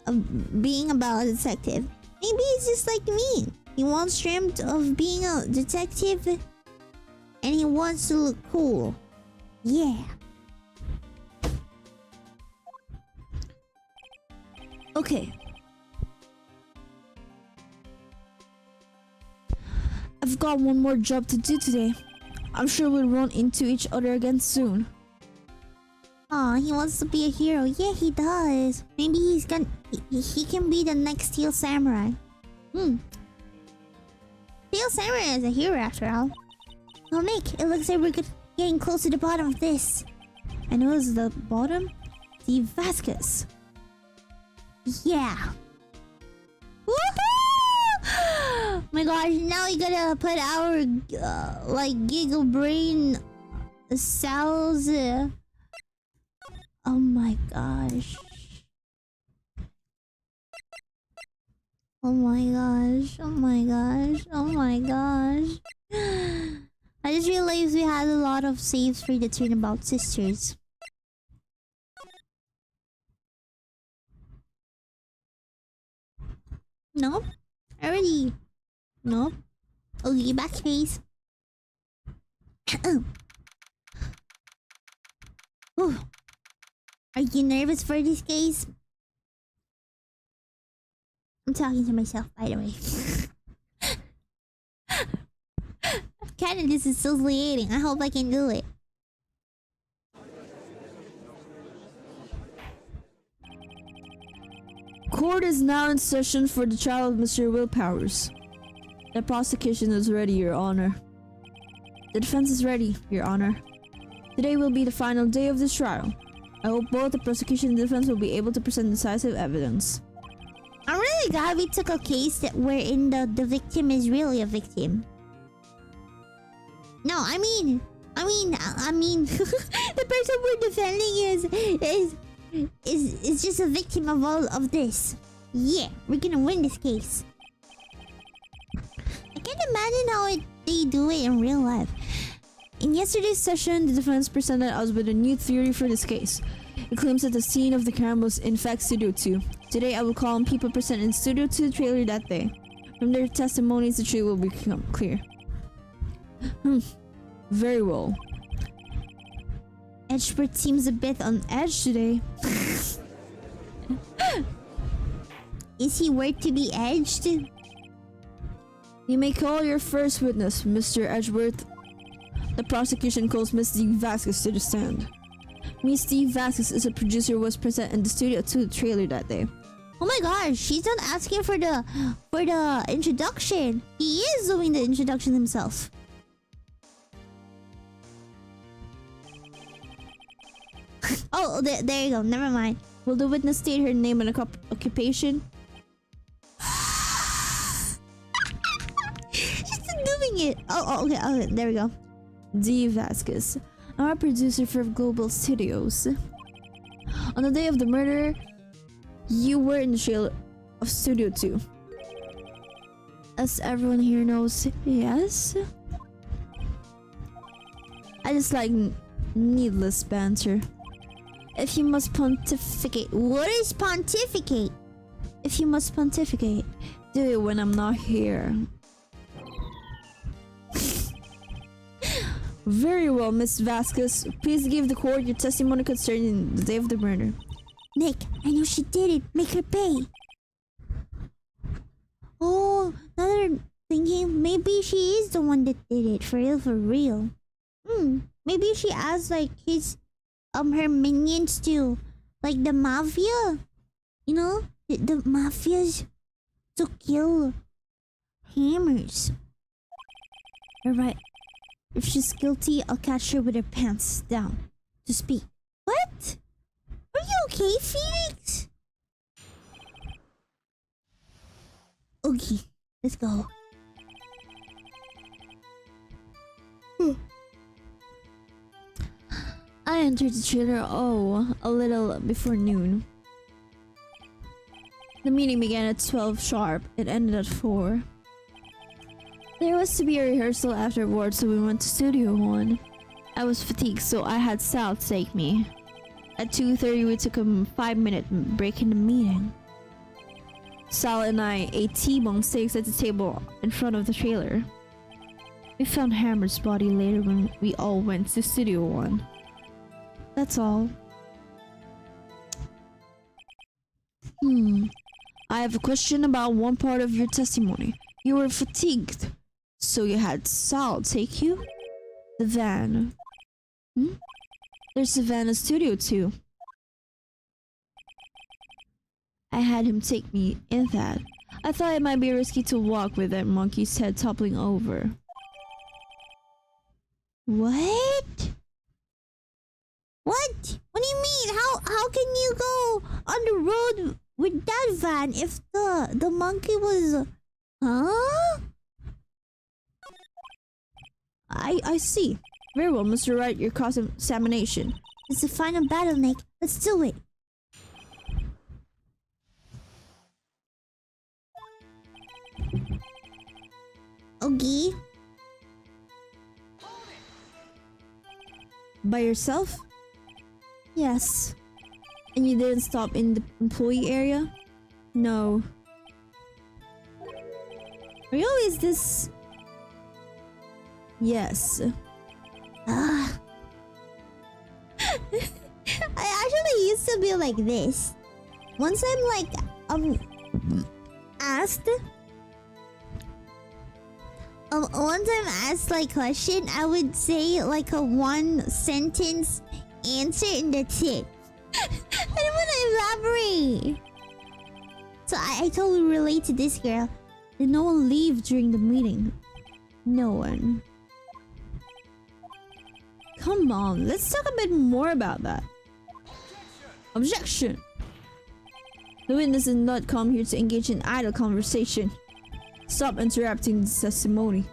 A: of being about a detective. Maybe he's just like me. He once dreamt of being a detective and he wants to look cool. Yeah.
B: Okay. I've got one more job to do today. I'm sure we'll run into each other again soon.
A: Aw, he wants to be a hero. Yeah, he does. Maybe he can be the next Steel Samurai. Steel Samurai is a hero after all. Oh, Nick, it looks like we're getting close to the bottom of this.
B: And who's the bottom? The Vasquez.
A: Yeah. Woohoo! My gosh, now we gotta put our like giggle brain cells. Oh my gosh. Oh my gosh. Oh my gosh. Oh my gosh. I just realized we had a lot of saves for the Turnabout Sisters. Nope. Already. Nope. Okay, backspace. Ooh. Are you nervous for this case? I'm talking to myself, by the way. Kinda, this is so creating. I hope I can do it.
B: Court is now in session for the trial of Mr. Will Powers. The prosecution is ready, Your Honor. The defense is ready, Your Honor. Today will be the final day of this trial. I hope both the prosecution and the defense will be able to present decisive evidence.
A: I'm really glad we took a case that wherein the victim is really a victim. No, I mean, the person we're defending is just a victim of all of this. Yeah, we're gonna win this case. I can't imagine how they do it in real life. In yesterday's session, the defense presented us with a new theory for this case. It claims that the scene of the crime was in fact Studio 2. Today I will call on people present in Studio 2 trailer that day. From their testimonies, the truth will become clear. Very well. Edgebert seems a bit on edge today. Is he worth to be edged?
B: You may call your first witness, Mr. Edgeworth. The prosecution calls Miss D. Vasquez to the stand. Miss D. Vasquez is a producer who was present in the Studio 2 trailer that day.
A: Oh my gosh, she's not asking for the introduction. He is doing the introduction himself. Oh, there you go. Never mind.
B: Will the witness state her name and occupation?
A: She's still doing it. Oh, okay. There we go.
B: D. Vasquez. I'm a producer for Global Studios. On the day of the murder, you were in the trailer of Studio 2. As everyone here knows, yes. I just like needless banter. If you must pontificate,
A: what is pontificate?
B: if you must pontificate, do it when I'm not here. Very well, Miss Vasquez. Please give the court your testimony concerning the day of the murder.
A: Nick, I know she did it. Make her pay. Oh, now that I'm thinking, maybe she is the one that did it. For real, for real. Maybe she asked like her minions to, like the mafia. You know, the mafias to kill hammers.
B: Alright. If she's guilty, I'll catch her with her pants down to speak.
A: What? Are you okay, Phoenix? Okay, let's go.
B: I entered the trailer, a little before noon. The meeting began at 12 sharp. It ended at 4. There was to be a rehearsal afterwards, so we went to Studio 1. I was fatigued, so I had Sal take me. At 2:30, we took a 5-minute break in the meeting. Sal and I ate T-bone steaks at the table in front of the trailer. We found Hammer's body later when we all went to Studio 1. That's all. I have a question about one part of your testimony. You were fatigued, so you had Sal take you? The van. There's a van in Studio 2. I had him take me in that. I thought it might be risky to walk with that monkey's head toppling over.
A: What? What? What do you mean? How can you go on the road with that van if the monkey was... Huh?
B: I see. Very well, Mr. Wright, your cross-examination.
A: It's the final battle, Nick. Let's do it. Okay.
B: By yourself? Yes. And you didn't stop in the employee area? No. Are you always this... Yes.
A: I actually used to be like this. Once I'm like asked once I'm asked like question, I would say like a one sentence answer and that's it. I don't want to elaborate. So I totally relate to this girl.
B: Did no one leave during the meeting?
A: No one.
B: Come on, let's talk a bit more about that. Objection! The witness did not come here to engage in idle conversation. Stop interrupting the testimony.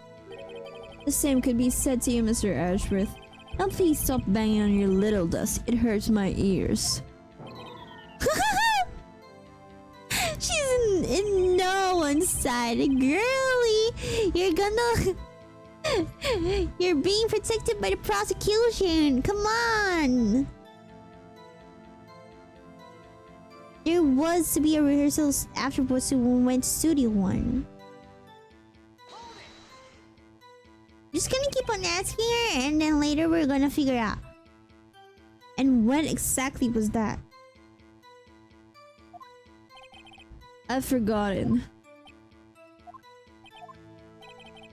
B: The same could be said to you, Mr. Ashworth. Now please stop banging on your little desk. It hurts my ears.
A: She's in no one's side. Girly, you're being protected by the prosecution. Come on. There was to be a rehearsal afterwards, so we went to Studio 1. Just gonna keep on asking her, and then later we're gonna figure out.
B: And when exactly was that? I've forgotten.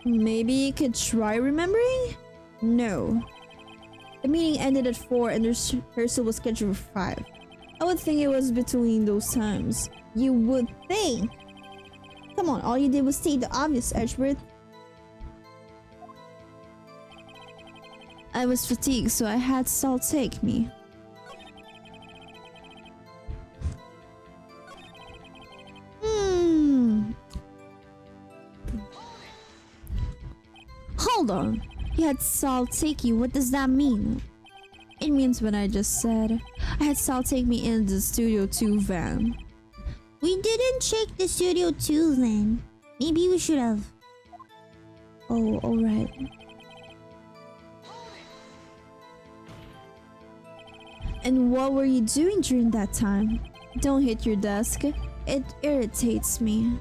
B: Maybe you could try remembering? No. The meeting ended at 4 and the rehearsal was scheduled for 5. I would think it was between those times.
A: You would think.
B: Come on, all you did was state the obvious, Edgeworth. I was fatigued, so I had Sal take me. Hold on. You had Sal take you. What does that mean? It means what I just said. I had Sal take me in the Studio 2 van.
A: We didn't check the Studio 2 then. Maybe we should have.
B: Oh, alright. And what were you doing during that time? Don't hit your desk. It irritates me.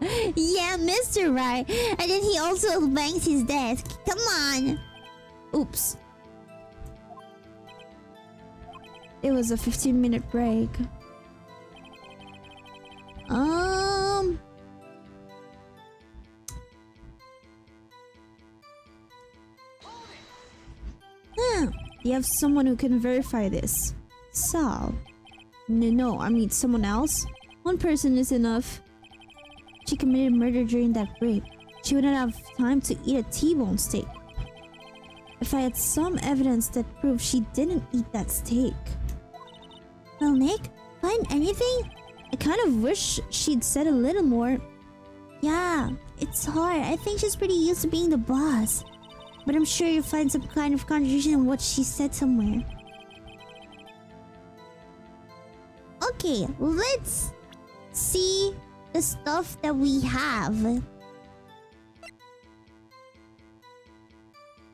A: Yeah, Mr. Right. And then he also bangs his desk. Come on.
B: Oops. It was a 15-minute break. You have someone who can verify this. Sal. No, I mean someone else. One person is enough. She committed murder during that break. She wouldn't have time to eat a T-bone steak. If I had some evidence that proves she didn't eat that steak.
A: Well, Nick, find anything?
B: I kind of wish she'd said a little more.
A: Yeah, it's hard. I think she's pretty used to being the boss. But I'm sure you'll find some kind of contradiction in what she said somewhere. Okay, let's see the stuff that we have.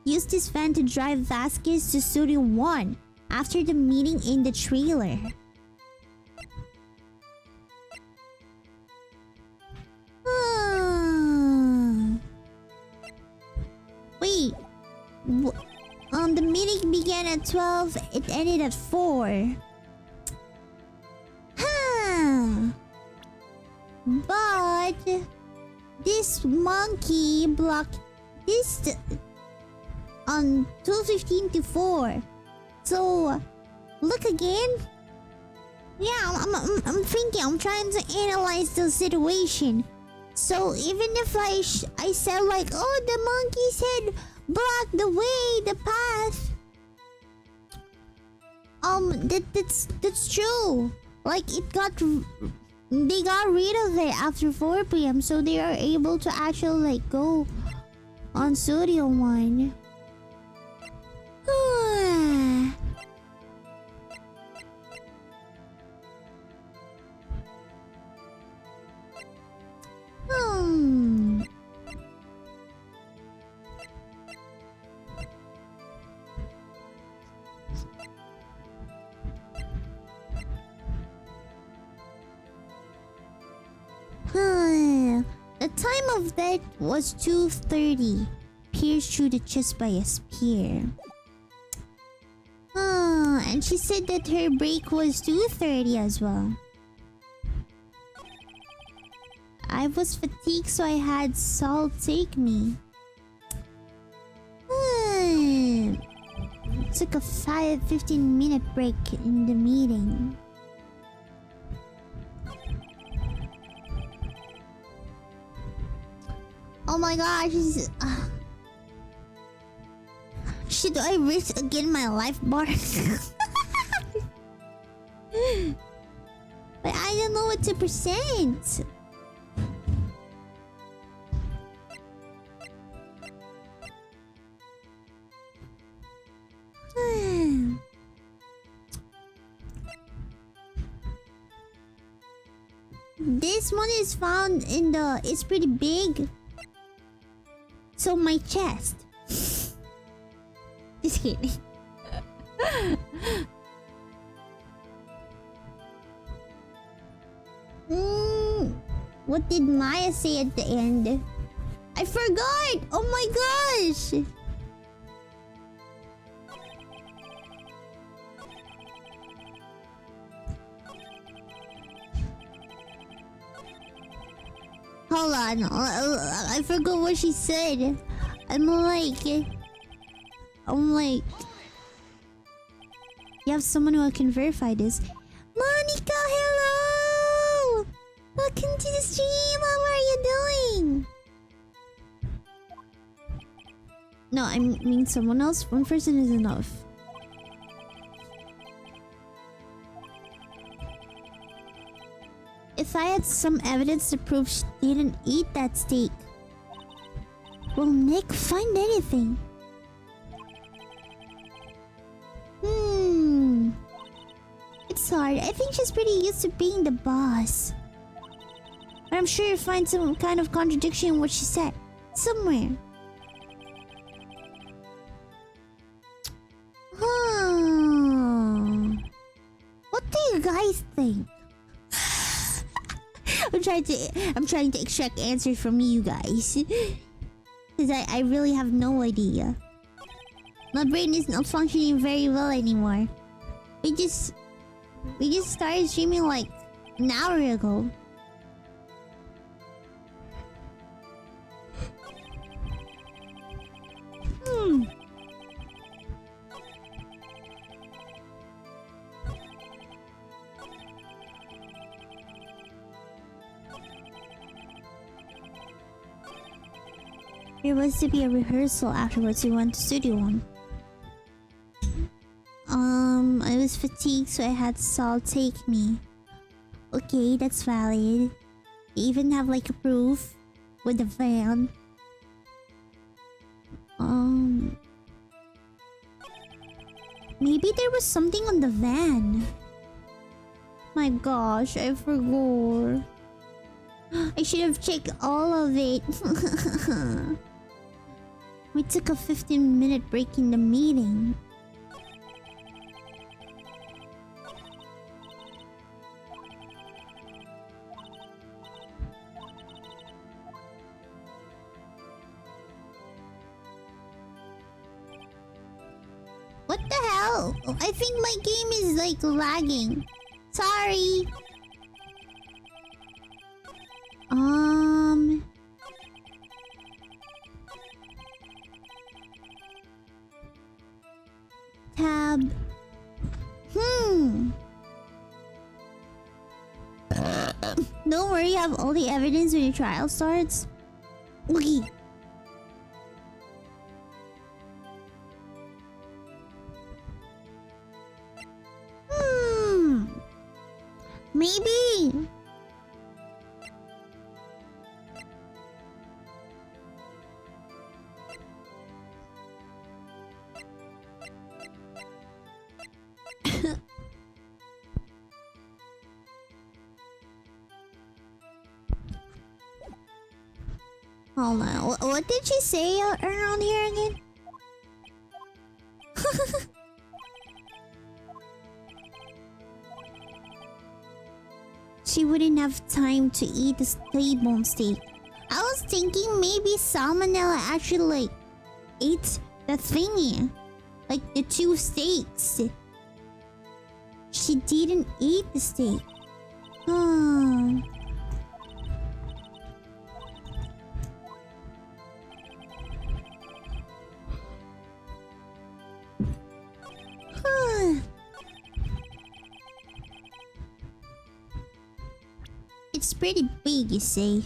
A: Use this van to drive Vasquez to Studio 1 after the meeting in the trailer. Wait. The meeting began at 12. It ended at 4. But this monkey blocked this on 2:15 to 4. So look again. Yeah, I'm thinking. I'm trying to analyze the situation. So even if I said like, oh, the monkey said block the way, the path. That's true. Like they got rid of it after 4 p.m. so they are able to actually like go on Studio 1. The time of death was 2:30. Pierced through the chest by a spear. And she said that her break was 2:30 as well. I was fatigued, so I had Saul take me. Took a 15-minute break in the meeting. Oh my gosh, should I risk again my life bar? But I don't know what to percent. This one is found in it's pretty big. So my chest. Just kidding. What did Maya say at the end? I forgot! Oh my gosh! Hold on, I forgot what she said. I'm like, you have someone who can verify this. Monica, hello! Welcome to the stream. How are you doing?
B: No, I mean someone else. One person is enough.
A: If I had some evidence to prove she didn't eat that steak. Will Nick find anything? It's hard. I think she's pretty used to being the boss. But I'm sure you'll find some kind of contradiction in what she said. Somewhere. What do you guys think? I'm trying to extract answers from you guys. Because I really have no idea. My brain is not functioning very well anymore. We just started streaming like an hour ago. There was to be a rehearsal afterwards. We went to Studio One. I was fatigued, so I had Saul take me. Okay, that's valid. They even have like a proof with the van. Maybe there was something on the van. My gosh, I forgot. I should have checked all of it. We took a 15-minute break in the meeting. What the hell? I think my game is like lagging. Sorry. Tab. Don't worry, you have all the evidence when your trial starts. Okay. Maybe. Hold on. What did she say around here again? She wouldn't have time to eat the T-bone steak. I was thinking maybe Salmonella actually like ate the thingy. Like the 2 steaks. She didn't eat the steak. It's pretty big, you say.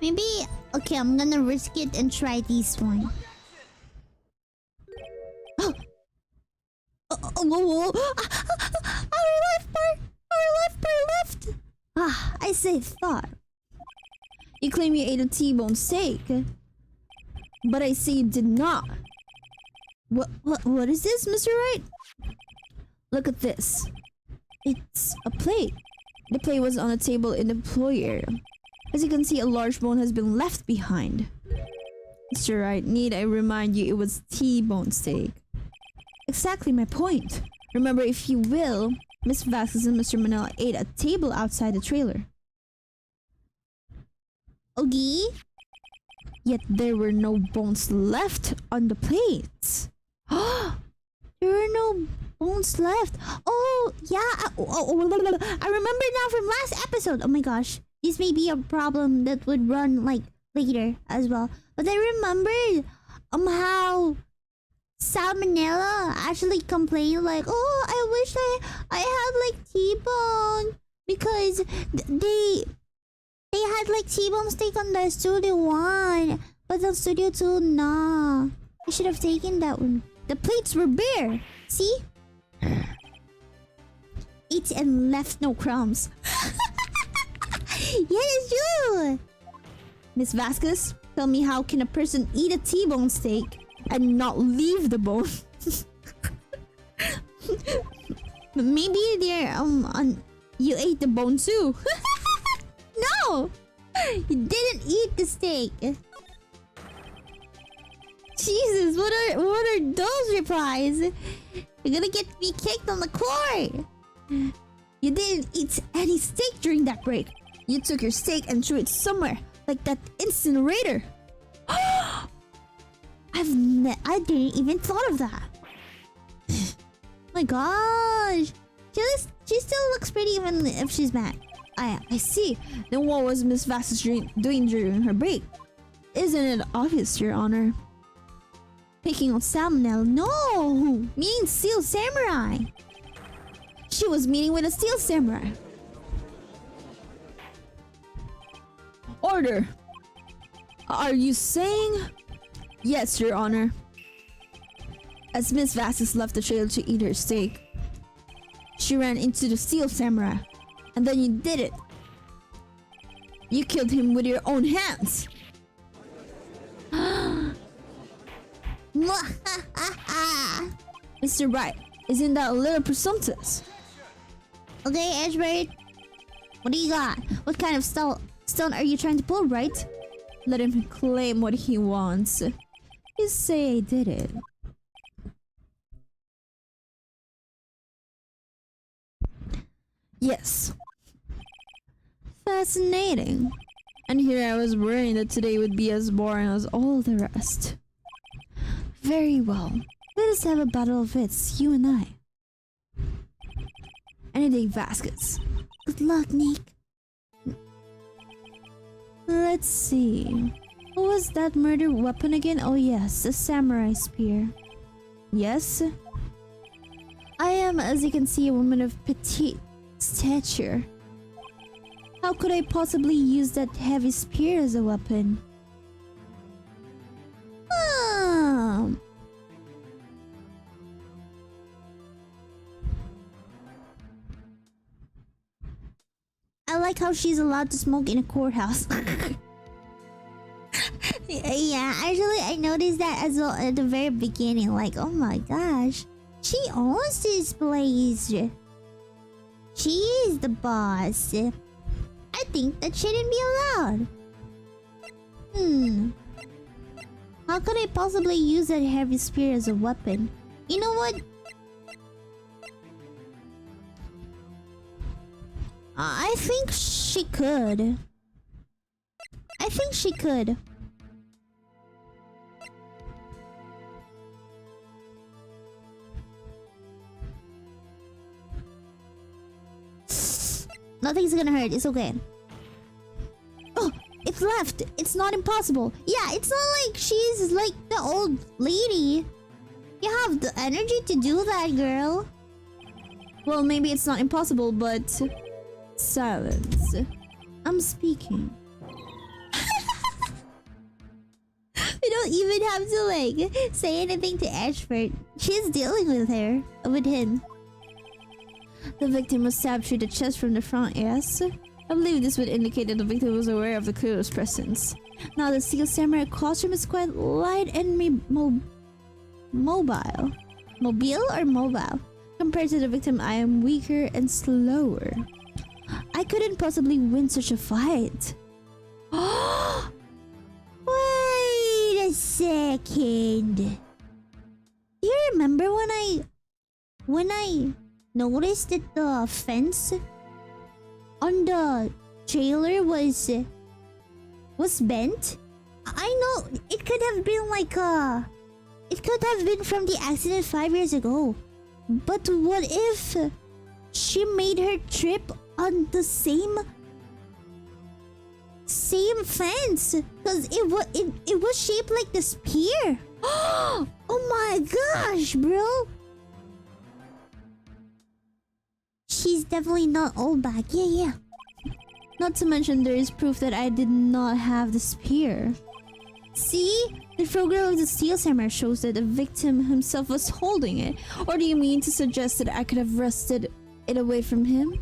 A: Maybe... Okay, I'm gonna risk it and try this one. Whoa. Our left part! Ah, I say thought.
B: You claim you ate a T-bone steak, but I say you did not. What is this, Mr. Wright? Look at this. It's a plate. The plate was on a table in the employee area. As you can see, a large bone has been left behind. Mr. Wright, need I remind you it was T-bone steak? Exactly my point. Remember, if you will, Miss Vasquez and Mr. Manila ate at a table outside the trailer.
A: Okay.
B: Yet there were no bones left on the plates.
A: There were no bones left. Oh, yeah. I remember now from last episode. Oh my gosh. This may be a problem that would run like later as well. But I remembered how Salmonella actually complained like, oh, I wish I had like T-bone because they had like T-bone steak on the Studio 1, but on Studio 2, nah. I should have taken that one. The plates were bare. See? ate and left no crumbs. Yeah, it's true.
B: Miss Vasquez, tell me, how can a person eat a T-bone steak and not leave the bone?
A: Maybe they're you ate the bone too. No, you didn't eat the steak. Jesus, what are those replies? You're gonna get me kicked on the court.
B: You didn't eat any steak during that break. You took your steak and threw it somewhere, like that incinerator.
A: I didn't even thought of that. My gosh, she still looks pretty even if she's mad.
B: I see. Then what was Miss Vasquez doing during her break? Isn't it obvious, Your Honor?
A: Picking on salmonella? No, meaning steel samurai.
B: She was meeting with a steel samurai. Order. Are you saying? Yes, Your Honor. As Miss Vasquez left the trailer to eat her steak, she ran into the steel samurai, and then you did it. You killed him with your own hands. Mr. Wright, isn't that a little presumptuous?
A: Okay, Edgebird, what do you got? What kind of stunt are you trying to pull, right?
B: Let him claim what he wants. You say I did it. Yes. Fascinating. And here I was worrying that today would be as boring as all the rest. Very well. Let us have a battle of wits, you and I. Any day, Vasquez.
A: Good luck, Nick.
B: Let's see. What was that murder weapon again? Oh yes, the samurai spear. Yes? I am, as you can see, a woman of petite stature. How could I possibly use that heavy spear as a weapon?
A: I like how she's allowed to smoke in a courthouse. Yeah, actually I noticed that as well at the very beginning. Like, oh my gosh, she owns this place. She is the boss. I think that shouldn't be allowed. How could I possibly use that heavy spear as a weapon? You know what? I think she could. I think she could. Nothing's gonna hurt. It's okay. Oh, it's left. It's not impossible. Yeah, it's not like she's like the old lady. You have the energy to do that, girl.
B: Well, maybe it's not impossible, but... Silence. I'm speaking.
A: We don't even have to like say anything to Ashford. She's dealing with him.
B: The victim was stabbed through the chest from the front, yes? I believe this would indicate that the victim was aware of the killer's presence. Now the steel samurai costume is quite light and mobile. Mobile or mobile? Compared to the victim, I am weaker and slower. I couldn't possibly win such a fight.
A: Wait a second. Do you remember when I noticed that the fence on the trailer was bent? I know it could have been like it could have been from the accident 5 years ago. But what if she made her trip on the same fence? Because it was shaped like the spear. Oh my gosh, bro. She's definitely not old back. Yeah.
B: Not to mention there is proof that I did not have the spear.
A: See?
B: The photograph of the steel samurai shows that the victim himself was holding it. Or do you mean to suggest that I could have wrested it away from him.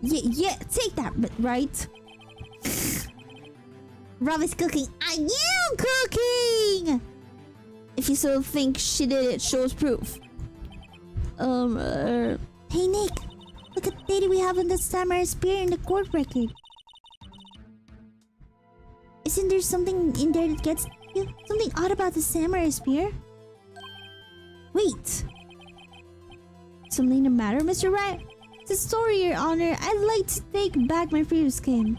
B: Yeah, take that, but right?
A: Rov is cooking. I am cooking!
B: If you still think she did it, show us proof.
A: Hey Nick, look at the data we have on the samurai spear in the court record. Isn't there something in there that gets you? Something odd about the samurai spear?
B: Wait. Something the matter, Mr. Wright? It's a story, Your Honor. I'd like to take back my previous claim.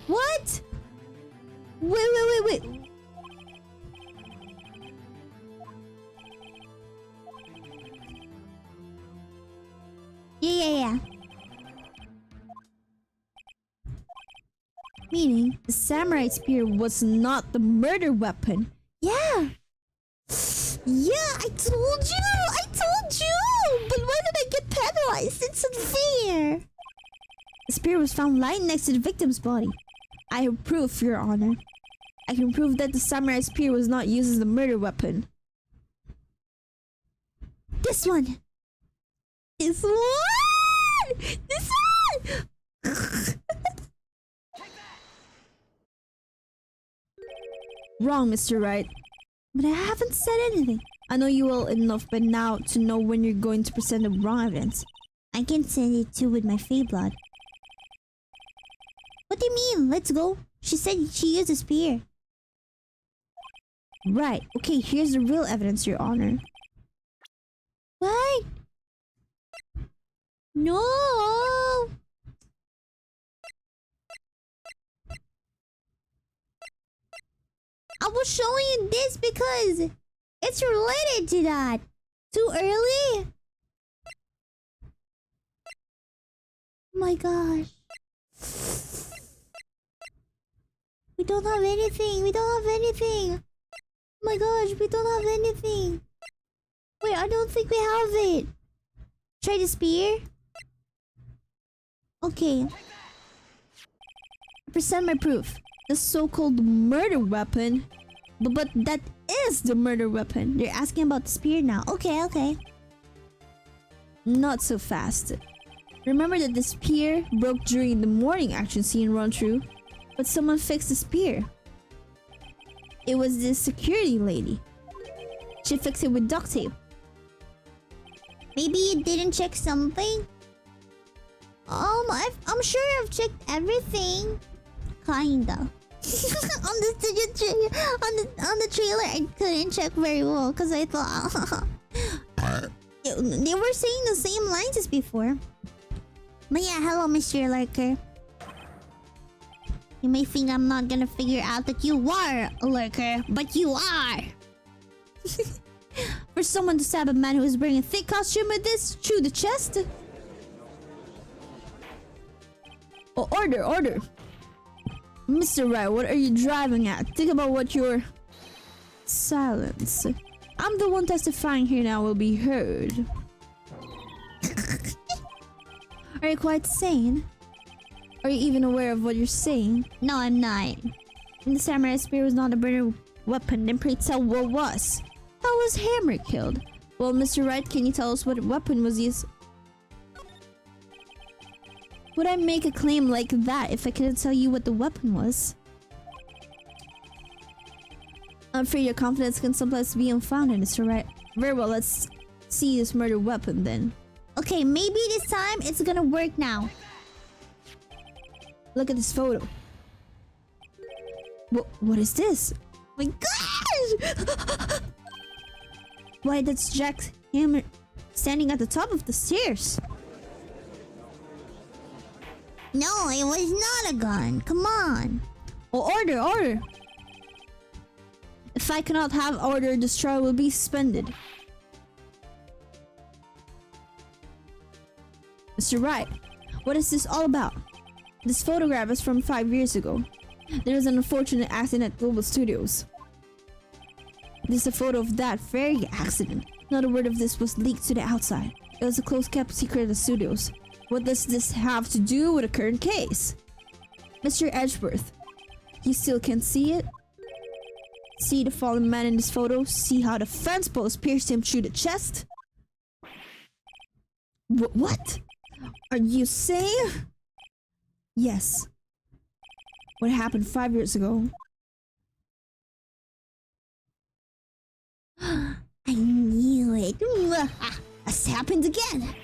A: What?
B: Wait.
A: Yeah.
B: Meaning, the samurai spear was not the murder weapon.
A: Yeah, I told you! But why did I get penalized? It's unfair!
B: The spear was found lying next to the victim's body. I have proof, Your Honor. I can prove that the samurai spear was not used as the murder weapon.
A: This one!
B: Wrong, Mr. Wright.
A: But I haven't said anything.
B: I know you well enough by now to know when you're going to present the wrong evidence.
A: I can send it too with my fey blood. What do you mean? Let's go. She said she used a spear.
B: Right. Okay, here's the real evidence, Your Honor.
A: What? No! I was showing you this because it's related to that. Too early? Oh my gosh. We don't have anything. Oh my gosh, we don't have anything. Wait, I don't think we have it. Try the spear. Okay.
B: Present my proof. The so-called murder weapon. But that is the murder weapon.
A: They're asking about the spear now. Okay.
B: Not so fast. Remember that the spear broke during the morning action scene run-through, but someone fixed the spear. It was this security lady. She fixed it with duct tape.
A: Maybe you didn't check something? I'm sure I've checked everything. Kinda. on the trailer, I couldn't check very well because I thought they were saying the same lines as before. But yeah, hello, Mr. Lurker. You may think I'm not gonna figure out that you are a lurker, but you are.
B: For someone to stab a man who is wearing a thick costume with this through the chest. Oh, order. Mr. Wright, what are you driving at? Think about what your... Silence. I'm the one testifying here now will be heard. Are you quite sane? Are you even aware of what you're saying?
A: No, I'm not.
B: And the samurai spear was not a murder weapon, then pray tell what was? How was Hammer killed? Well, Mr. Wright, can you tell us what weapon was used? Would I make a claim like that if I couldn't tell you what the weapon was? I'm afraid your confidence can sometimes be unfounded, Mr. Wright. Very well, let's see this murder weapon then.
A: Okay, maybe this time it's gonna work now.
B: Look at this photo. What is this?
A: Oh my gosh!
B: Why, that's Jack's hammer standing at the top of the stairs.
A: No, it was not a gun. Come on.
B: Oh, order. If I cannot have order, this trial will be suspended. Mr. Wright, what is this all about? This photograph is from 5 years ago. There was an unfortunate accident at Global Studios. This is a photo of that very accident. Not a word of this was leaked to the outside. It was a close-kept secret at the studios. What does this have to do with the current case? Mr. Edgeworth, you still can't see it? See the fallen man in this photo? See how the fence post pierced him through the chest? What? Are you saying? Yes. What happened 5 years ago?
A: I knew it. This happened again.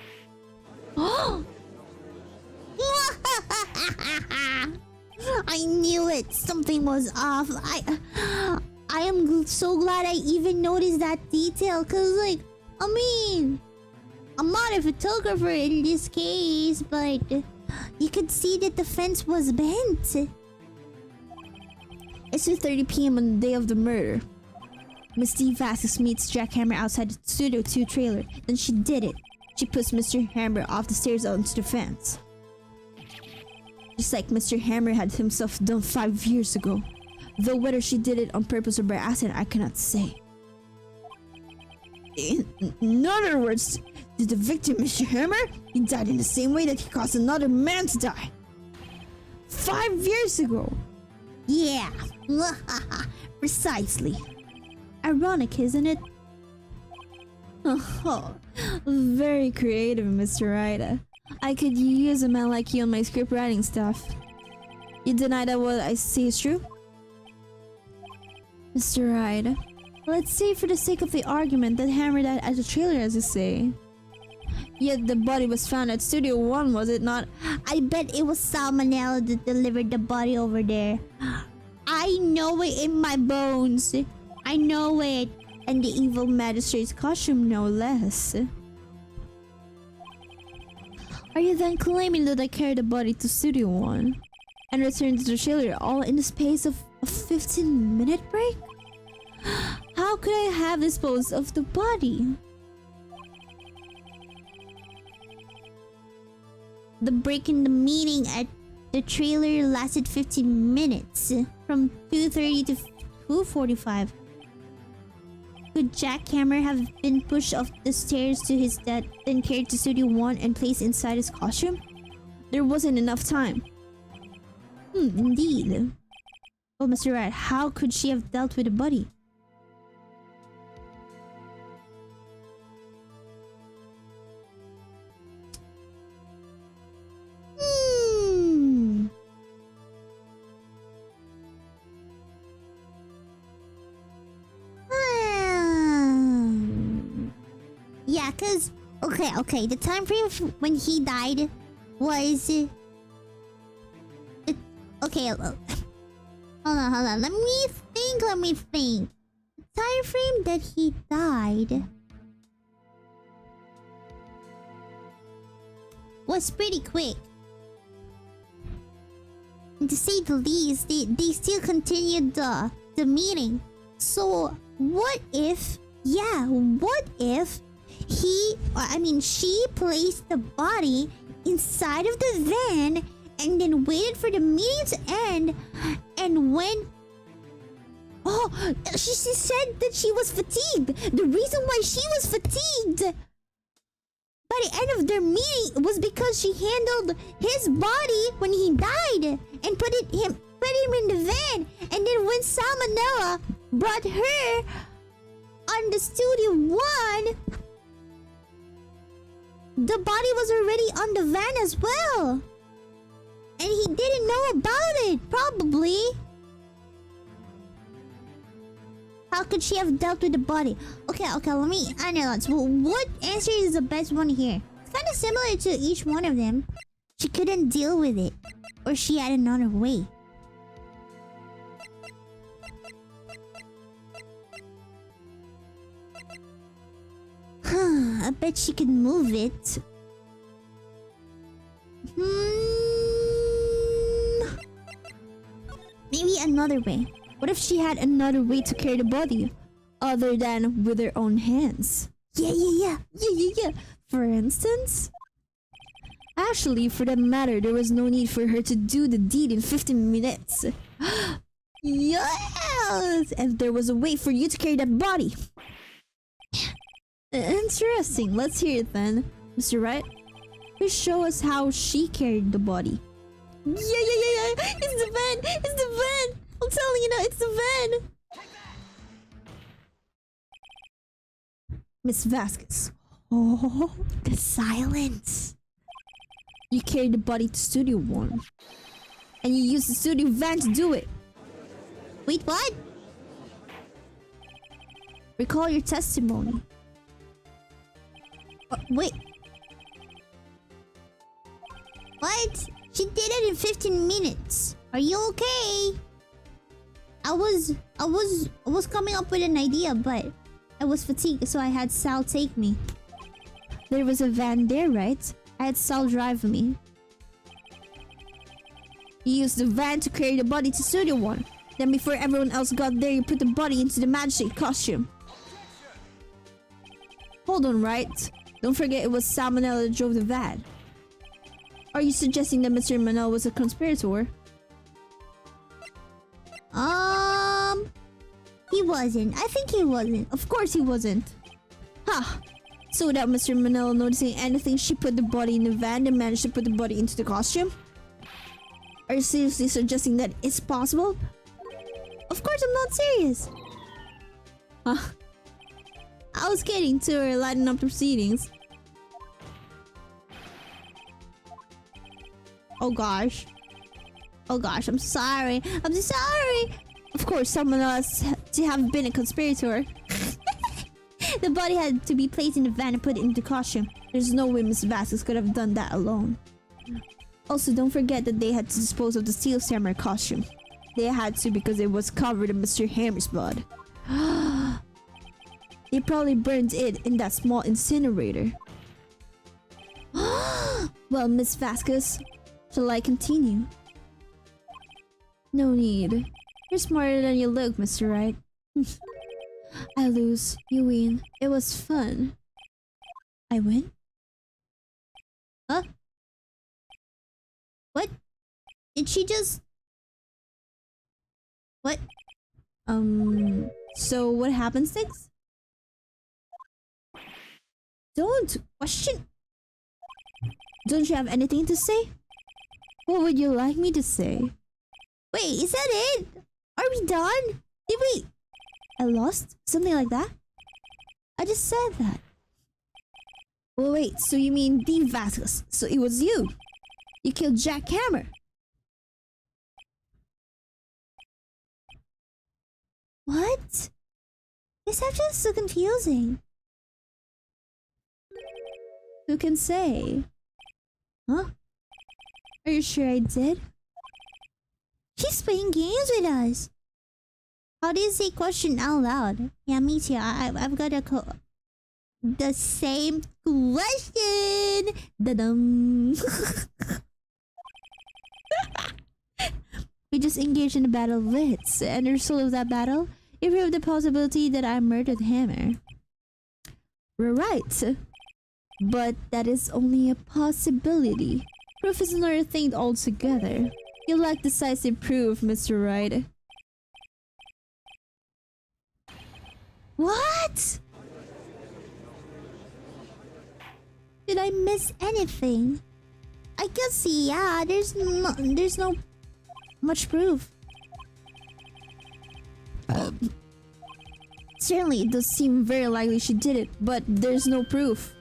A: I knew it. Something was off. I am so glad I even noticed that detail. Cause like, I mean, I'm not a photographer in this case, but you could see that the fence was bent.
B: It's 2:30 p.m. on the day of the murder. Miss Steve Vasquez meets Jack Hammer outside the Studio 2 trailer. Then she did it. She puts Mr. Hammer off the stairs onto the fence. Just like Mr. Hammer had himself done 5 years ago. Though whether she did it on purpose or by accident, I cannot say. In other words, did the victim, Mr. Hammer? He died in the same way that he caused another man to die. 5 years ago.
A: Yeah. Precisely.
B: Ironic, isn't it? Oh, very creative, Mr. Ryder. I could use a man like you on my script writing stuff. You deny that what I say is true? Mr. Ryder, let's say for the sake of the argument that Hammer died at the trailer, as you say. Yet the body was found at Studio 1, was it not?
A: I bet it was Salmonella that delivered the body over there. I know it in my bones. I know it.
B: And the evil magistrate's costume, no less. Are you then claiming that I carried the body to Studio 1 and returned to the trailer all in the space of a 15-minute break? How could I have disposed of the body?
A: The break in the meeting at the trailer lasted 15 minutes, from 2:30 to 2:45. Could Jack Hammer have been pushed off the stairs to his death, then carried to Studio 1 and placed inside his costume?
B: There wasn't enough time.
A: Indeed.
B: Oh, Mr. Rat, how could she have dealt with the body?
A: Yeah, cause okay, the time frame when he died was okay. Hold on. Let me think. The time frame that he died was pretty quick. And to say the least, they still continued the meeting. So what if she placed the body inside of the van and then waited for the meeting to end, and when she said that she was fatigued. The reason why she was fatigued by the end of their meeting was because she handled his body when he died and put him in the van, and then when Salmonella brought her on the Studio 1, the body was already on the van as well. And he didn't know about it, probably. How could she have dealt with the body? Okay, let me analyze. Well, what answer is the best one here? It's kind of similar to each one of them. She couldn't deal with it, or she had another way. I bet she could move it. Maybe another way.
B: What if she had another way to carry the body, other than with her own hands?
A: Yeah.
B: For instance? Actually, for that matter, there was no need for her to do the deed in 15 minutes. Yes! And there was a way for you to carry that body. Interesting. Let's hear it then, Mr. Wright. Please show us how she carried the body. Yeah. It's the van. I'm telling you now, it's the van. Miss Vasquez. Oh,
A: The silence.
B: you carried the body to Studio 1. And you used the studio van to do it.
A: Wait, what?
B: Recall your testimony.
A: Wait. What? She did it in 15 minutes. Are you okay? I was coming up with an idea, but I was fatigued, so I had Sal take me.
B: There was a van there, right? I had Sal drive me. You used the van to carry the body to Studio 1. Then before everyone else got there, you put the body into the magistrate costume. Hold on, right? Don't forget it was Salmonella that drove the van. Are you suggesting that Mr. Manel was a conspirator?
A: He wasn't. I think he wasn't.
B: Of course he wasn't. Ha! So without Mr. Manel noticing anything, she put the body in the van and managed to put the body into the costume? Are you seriously suggesting that it's possible?
A: Of course I'm not serious.
B: Huh? I was kidding too, or lighting up the proceedings. Oh gosh. Oh gosh, I'm sorry. I'm sorry. Of course, someone else to have been a conspirator. The body had to be placed in the van and put into the costume. There's no way Miss Vasquez could have done that alone. Also, don't forget that they had to dispose of the steel samurai costume. They had to because it was covered in Mr. Hammer's blood. They probably burned it in that small incinerator. Well, Miss Vasquez, shall I continue? No need. You're smarter than you look, Mr. Wright. I lose. You win. It was fun. I win?
A: Huh? What? Did she just... What?
B: So what happens next? Don't question. Don't you have anything to say? What would you like me to say?
A: Wait, is that it? Are we done? Did we...
B: I lost? Something like that? I just said that. Well, wait, so you mean the Vasquez? So it was you? You killed Jack Hammer?
A: What? This actually is so confusing.
B: Who can say? Huh? Are you sure I did?
A: She's playing games with us. How do you say question out loud? Yeah, me too. I've got the same question. Da-dum.
B: We just engaged in a battle of wits, and the result of that battle, it proved the possibility that I murdered Hammer. We're right. But that is only a possibility. Proof is another thing altogether. You lack decisive proof, Mr. Wright.
A: What? Did I miss anything? I can see, yeah, there's no much proof.
B: Certainly, it does seem very likely she did it, but there's no proof.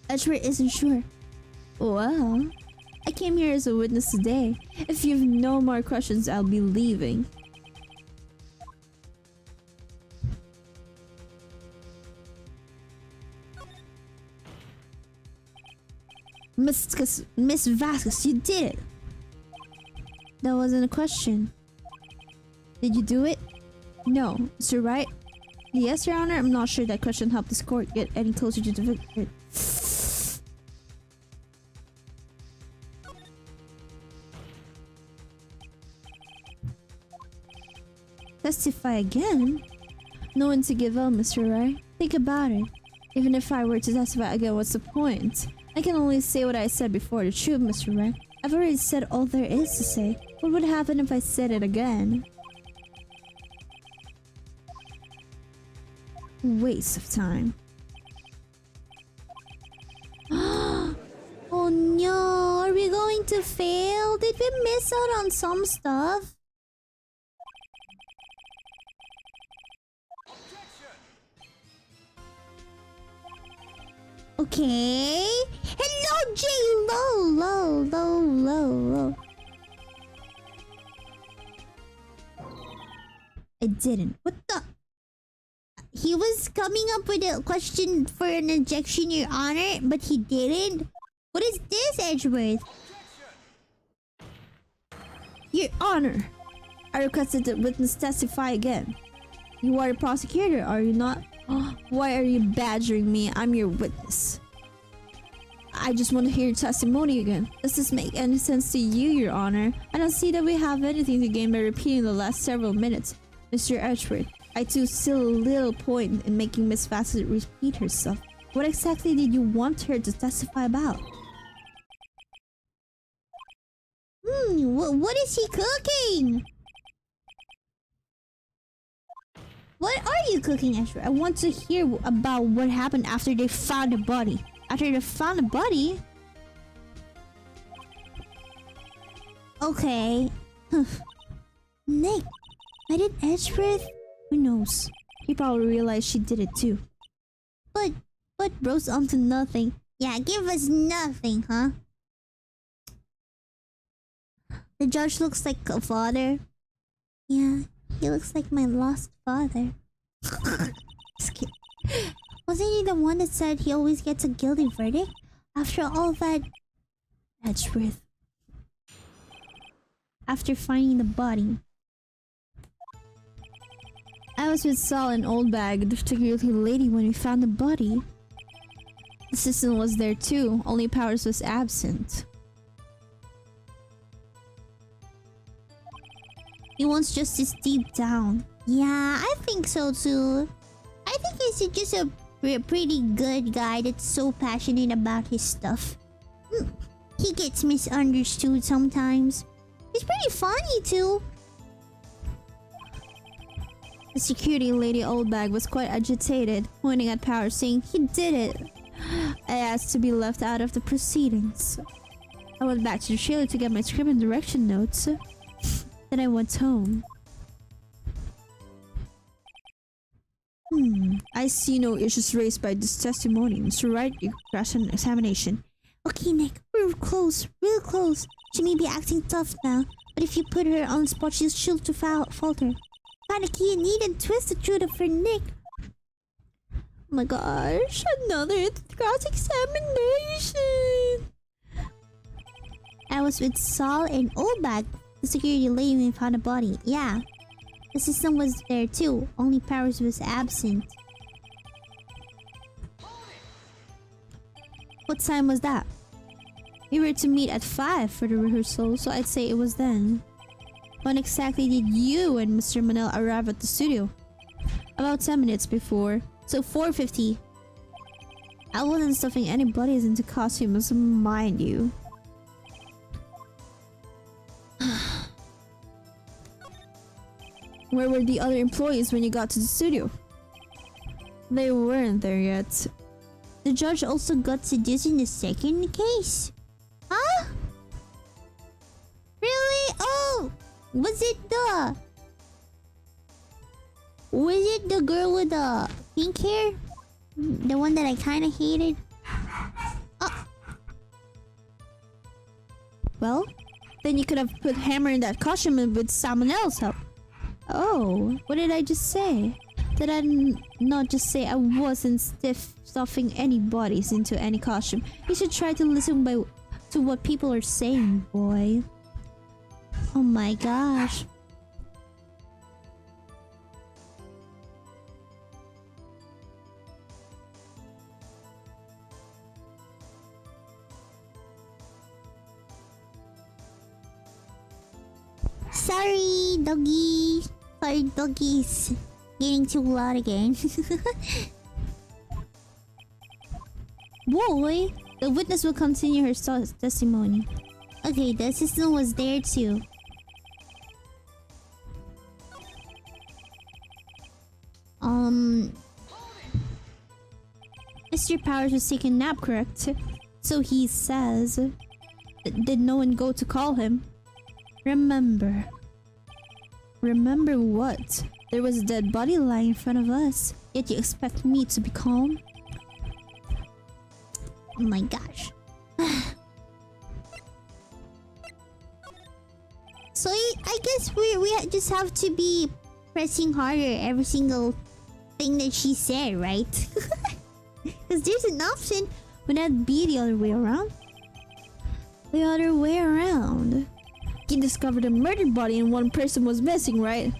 B: Edgeworth isn't sure. Well, I came here as a witness today. If you've no more questions, I'll be leaving. Miss Vasquez, you did it! That wasn't a question. Did you do it? No. Sir, right? Yes, Your Honor. I'm not sure that question helped this court get any closer to the victim. Testify again? No one to give up, Mr. Wright. Think about it. Even if I were to testify again, what's the point? I can only say what I said before, the truth, Mr. Wright. I've already said all there is to say. What would happen if I said it again? Waste of time.
A: Oh no, are we going to fail? Did we miss out on some stuff? Okay. Hello, J. Low. I didn't. What the? He was coming up with a question for an injection, Your Honor, but he didn't. What is this, Edgeworth?
B: Your Honor, I requested the witness testify again. You are a prosecutor, are you not? Why are you badgering me? I'm your witness. I just want to hear your testimony again. Does this make any sense to you, Your Honor? I don't see that we have anything to gain by repeating the last several minutes. Mr. Edgeworth, I too still a little point in making Miss Fassett repeat herself. What exactly did you want her to testify about?
A: What is he cooking? What are you cooking, Edgeworth?
B: I want to hear about what happened after they found the body. After they found the body?
A: Okay. Nick, I did Edgeworth?
B: Who knows? He probably realized she did it too.
A: But
B: rose onto nothing.
A: Yeah, give us nothing, huh? The judge looks like a father. Yeah, he looks like my lost father. Just kidding. Wasn't he the one that said he always gets a guilty verdict? After all that...
B: Edgeworth. After finding the body. I was with Saul and Old Bag, the security lady, when we found the body. The assistant was there too, only Powers was absent.
A: He wants justice deep down. Yeah, I think so too. I think he's just a pretty good guy that's so passionate about his stuff. He gets misunderstood sometimes. He's pretty funny too.
B: The security lady Old Bag was quite agitated, pointing at Powers, saying he did it. I asked to be left out of the proceedings. I went back to the trailer to get my script and direction notes. Then I went home. I see no issues raised by this testimony. Mr. Wright, you pass an examination.
A: Okay, Nick, we're close, real close. She may be acting tough now, but if you put her on the spot, she's sure to falter. Find a key and need and twist the truth for Nick.
B: Oh my gosh, another cross-examination.
A: I was with Saul and Old Bag, the security lady, when we found the body. Yeah. The system was there too, only Powers was absent.
B: What time was that? We were to meet at 5 for the rehearsal, so I'd say it was then. When exactly did you and Mr. Manel arrive at the studio? About 10 minutes before, so 4:50. I wasn't stuffing anybody's into costumes, mind you. Where were the other employees when you got to the studio? They weren't there yet.
A: The judge also got seduced in the second case. Huh? Really? Oh! Was it the girl with the pink hair? The one that I kinda hated? Oh.
B: Well, then you could have put Hammer in that costume and with someone else's help. Oh, what did I just say? Did I not just say I wasn't stuffing any bodies into any costume? You should try to listen to what people are saying, boy.
A: Oh my gosh. Sorry, doggy. Sorry, doggies. Getting too loud again.
B: Boy, the witness will continue her testimony.
A: Okay, the assistant was there too.
B: Mr. Powers was taking a nap, correct? So he says. Did no one go to call him? Remember. Remember what? There was a dead body lying in front of us. Yet you expect me to be calm?
A: Oh my gosh. So I guess we just have to be pressing harder every single thing that she said, right? Because there's an option. Would that be the other way around? The other way around.
B: You discovered a murdered body and one person was missing, right?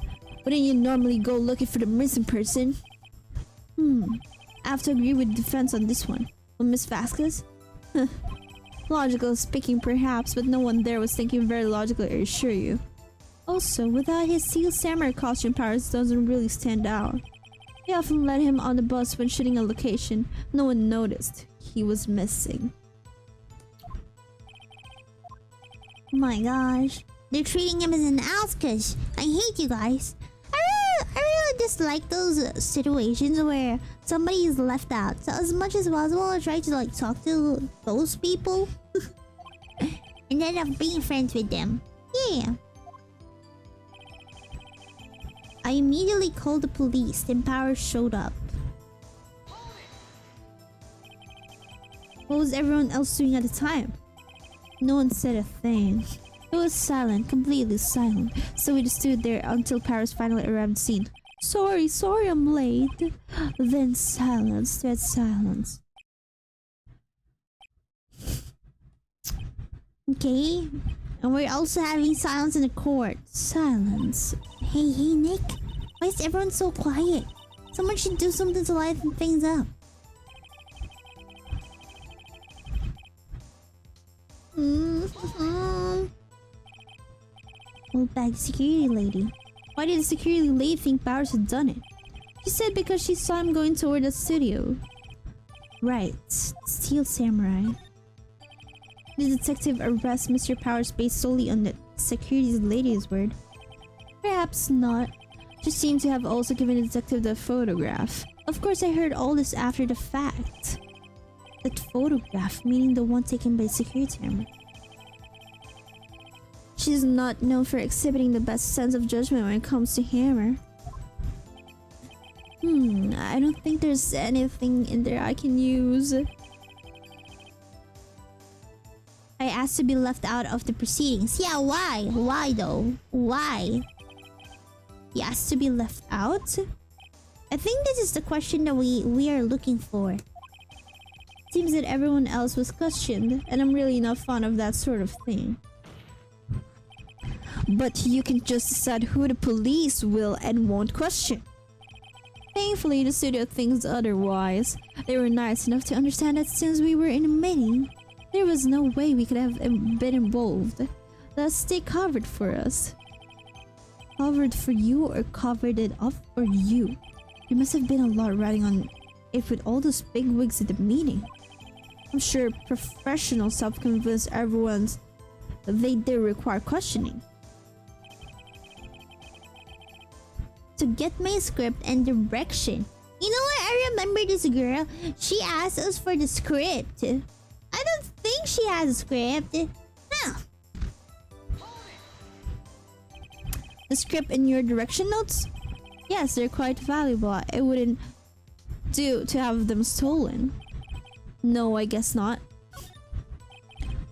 B: Wouldn't you normally go looking for the missing person? I have to agree with defense on this one. Well, Miss Vasquez? Logical speaking perhaps, but no one there was thinking very logically, I assure you. Also, without his Steel Samurai costume, powers doesn't really stand out. They often let him on the bus when shooting a location. No one noticed. He was missing.
A: Oh my gosh. They're treating him as an outcast. I hate you guys. I really dislike those situations where somebody is left out. So as much as possible, I try to like talk to those people and end up being friends with them. Yeah. I immediately called the police, then Power showed up.
B: What was everyone else doing at the time? No one said a thing. It was silent, completely silent. So we just stood there until Paris finally arrived on the scene. Sorry, I'm late. Then silence, dead silence.
A: Okay. And we're also having silence in the court. Silence. Hey, Nick. Why is everyone so quiet? Someone should do something to liven things up. Well, back security lady.
B: Why did the security lady think Powers had done it? She said because she saw him going toward the studio.
A: Right. Steel Samurai.
B: Did the detective arrest Mr. Powers based solely on the security lady's word? Perhaps not. She seemed to have also given the detective the photograph. Of course, I heard all this after the fact.
A: That photograph, meaning the one taken by the security camera.
B: She's not known for exhibiting the best sense of judgment when it comes to Hammer. I don't think there's anything in there I can use.
A: I asked to be left out of the proceedings. Yeah, why? Why though? Why? He asked to be left out? I think this is the question that we are looking for.
B: Seems that everyone else was questioned, and I'm really not fond of that sort of thing. But you can just decide who the police will and won't question. Thankfully, the studio thinks otherwise. They were nice enough to understand that since we were in a meeting, there was no way we could have been involved. Thus, they covered for us. Covered for you or covered it up for you? There must have been a lot riding on it with all those big wigs at the meeting. I'm sure professionals have convinced everyone they require questioning.
A: To get my script and direction. You know what? I remember this girl. She asked us for the script. I don't think she has a script. No.
B: The script and your direction notes? Yes, they're quite valuable. It wouldn't do to have them stolen. No, I guess not.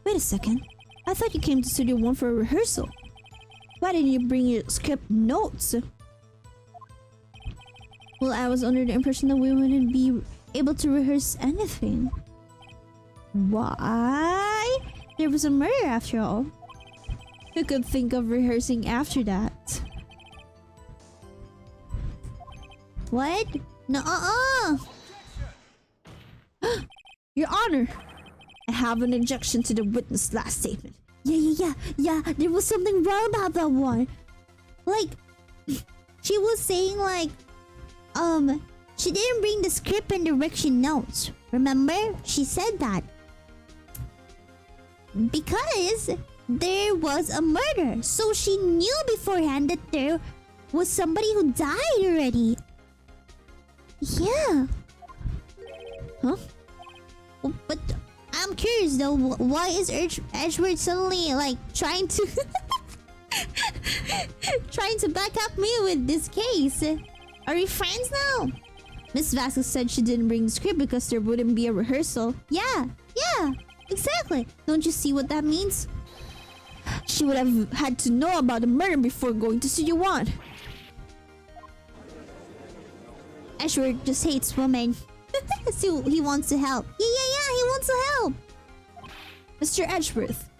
B: Wait a second. I thought you came to Studio 1 for a rehearsal. Why didn't you bring your script notes? Well, I was under the impression that we wouldn't be able to rehearse anything. Why? There was a murder after all. Who could think of rehearsing after that?
A: What? No,
B: Your Honor! I have an objection to the witness' last statement.
A: Yeah. There was something wrong about that one. Like, she was saying like, she didn't bring the script and direction notes. Remember? She said that. Because there was a murder. So she knew beforehand that there was somebody who died already. Yeah.
B: Huh?
A: But I'm curious though, why is Edgeworth suddenly like trying to trying to back up me with this case? Are we friends now?
B: Miss Vasquez said she didn't bring the script because there wouldn't be a rehearsal.
A: Yeah,
B: Yeah, exactly. Don't you see what that means? She would have had to know about the murder before going to Studio One.
A: Edgeworth just hates women. So he wants to help. Yeah, he wants to help.
B: Mr. Edgeworth,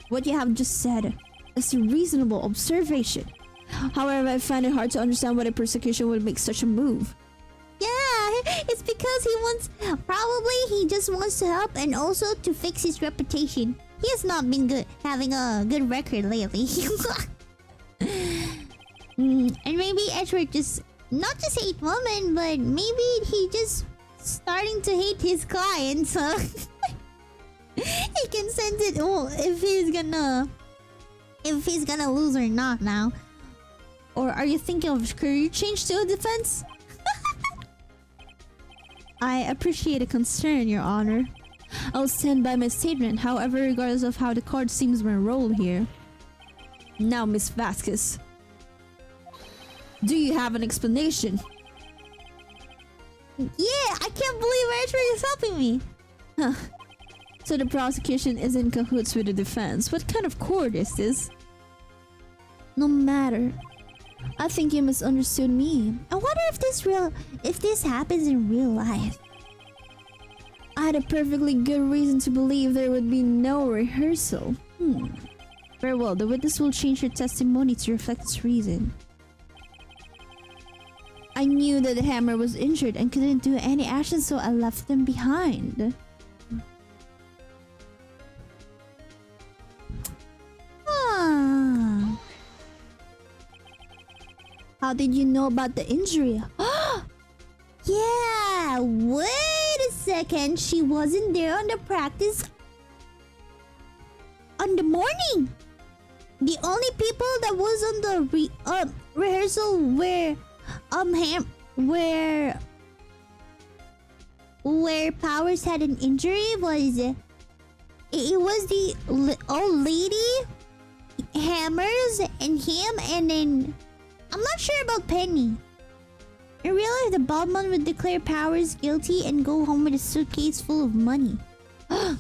B: what you have just said is a reasonable observation. However, I find it hard to understand why the persecution would make such a move.
A: Yeah, it's because he wants... Probably he just wants to help and also to fix his reputation. He has not been having a good record lately. And maybe Edgeworth just... Not just hate women, but maybe he just starting to hate his clients. So he can sense it if he's gonna lose or not now.
B: Or are you thinking of career change to a defense? I appreciate a concern, Your Honor. I'll stand by my statement, however, regardless of how the card seems my role here. Now, Miss Vasquez, do you have an explanation?
A: Yeah, I can't believe Edgeworth is helping me.
B: Huh. So the prosecution is in cahoots with the defense. What kind of court is this? No matter. I think you misunderstood me.
A: I wonder if this happens in real life.
B: I had a perfectly good reason to believe there would be no rehearsal. Very well, the witness will change her testimony to reflect this reason. I knew that the hammer was injured and couldn't do any action, so I left them behind. How did you know about the injury?
A: Yeah, wait a second. She wasn't there on the practice on the morning. The only people that was on the rehearsal where Powers had an injury was it was the old lady, Hammers, and him, and then I'm not sure about Penny. In real life, the bald man would declare Powers guilty and go home with a suitcase full of money. Oh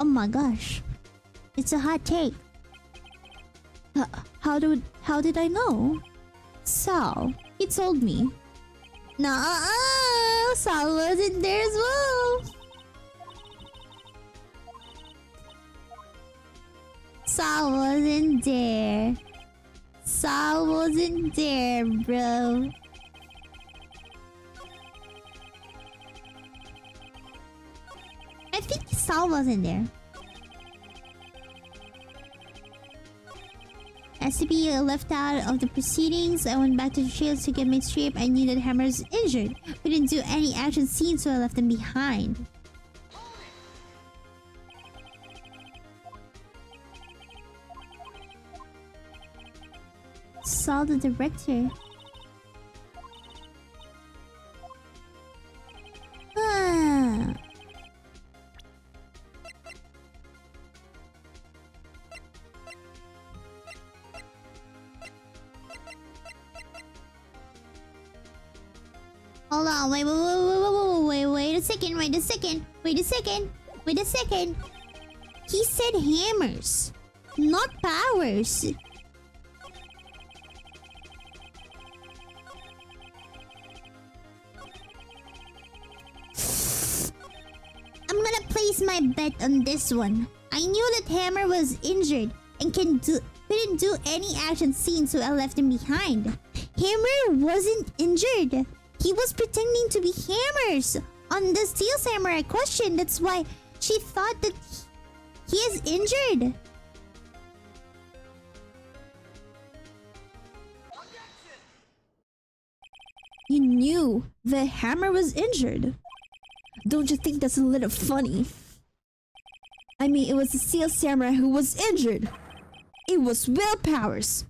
A: my gosh, it's a hot take.
B: How did I know? Sal, he told me.
A: Nah, Sal wasn't there as well. Sal wasn't there. Sal wasn't there, bro. I think Sal wasn't there. As to be left out of the proceedings, I went back to the trails to get my straight. I knew that Hammer was injured. We didn't do any action scenes, so I left them behind. Saw the director. Hold on, wait a second. He said Hammers, not Powers. I'm gonna place my bet on this one. I knew that Hammer was injured and couldn't do any action scenes, so I left him behind. Hammer wasn't injured. He was pretending to be Hammers on the Steel Samurai question. That's why she thought that he is injured.
B: You knew the Hammer was injured. Don't you think that's a little funny? I mean, it was the Steel Samurai who was injured. It was Will Powers.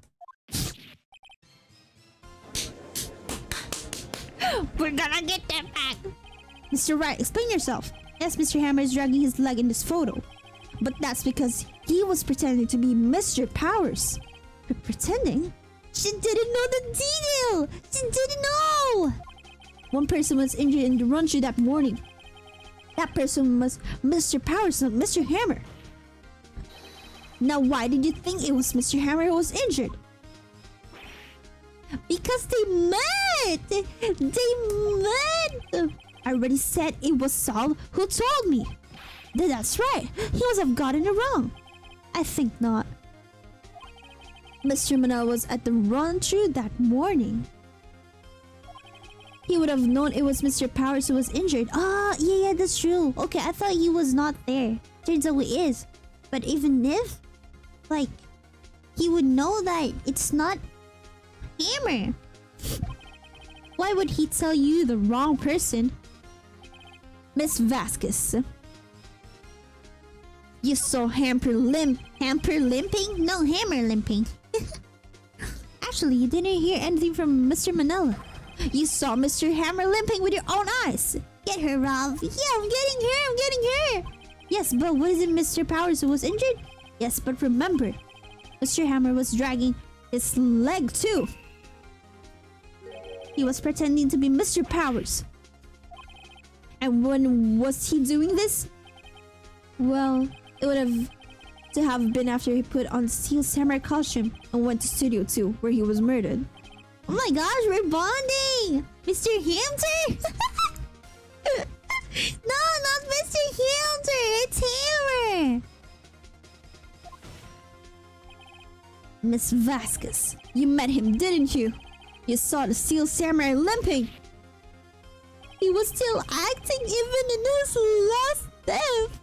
A: We're gonna get them back.
B: Mr. Wright, explain yourself. Yes, Mr. Hammer is dragging his leg in this photo. But that's because he was pretending to be Mr. Powers. Pretending?
A: She didn't know the detail. She didn't know.
B: One person was injured in the run-through that morning. That person was Mr. Powers, not Mr. Hammer. Now, why did you think it was Mr. Hammer who was injured?
A: Because they met! They met!
B: I already said it was Saul who told me. That's right. He must have gotten it wrong. I think not. Mr. Manel was at the run-through that morning. He would have known it was Mr. Powers who was injured.
A: Ah, yeah, that's true. Okay, I thought he was not there. Turns out he is. But even if, like, he would know that it's not Hammer.
B: Why would he tell you the wrong person? Miss Vasquez. You saw Hamper limping?
A: No, Hammer limping.
B: Actually, you didn't hear anything from Mr. Manila. You saw Mr. Hammer limping with your own eyes.
A: Get her, Rov.
B: Yeah, I'm getting her. Yes, but wasn't Mr. Powers who was injured? Yes, but remember, Mr. Hammer was dragging his leg too. He was pretending to be Mr. Powers. And when was he doing this? Well, it would have been after he put on Steel Samurai costume and went to Studio 2, where he was murdered.
A: Oh my gosh, we're bonding! Mr. Hamster? No, not Mr. Hamster! It's Hammer!
B: Miss Vasquez, you met him, didn't you? You saw the Steel Samurai limping. He was still acting even in his last death.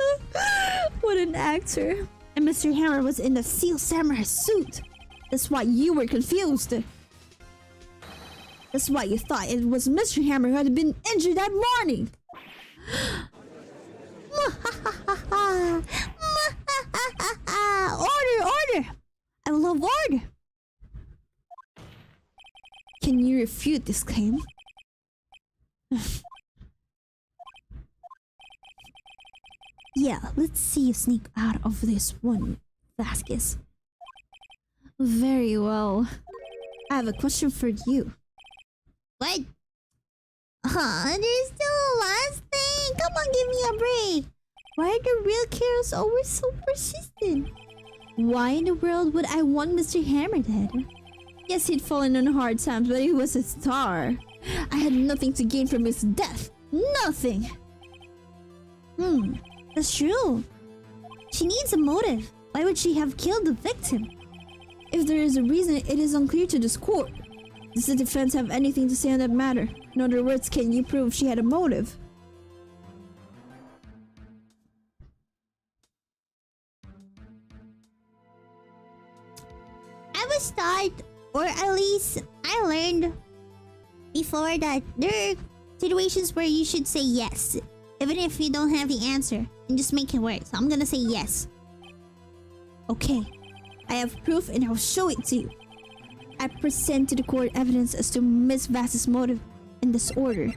B: What an actor. And Mr. Hammer was in the Steel Samurai suit. That's why you were confused. That's why you thought it was Mr. Hammer who had been injured that morning. Order! I love order. Can you refute this claim? Yeah, let's see you sneak out of this one, Vasquez. Very well. I have a question for you.
A: What? There's still a last thing. Come on, give me a break. Why are the real Carols always so persistent?
B: Why in the world would I want Mr. Hammer dead? Yes, he'd fallen on hard times, but he was a star. I had nothing to gain from his death. Nothing!
A: That's true. She needs a motive. Why would she have killed the victim?
B: If there is a reason, it is unclear to this court. Does the defense have anything to say on that matter? In other words, can you prove she had a motive?
A: I was taught, or at least I learned before, that there are situations where you should say yes, even if you don't have the answer, and just make it work. So I'm gonna say yes.
B: Okay, I have proof and I'll show it to you. I present to the court evidence as to Miss Vass's motive in this murder.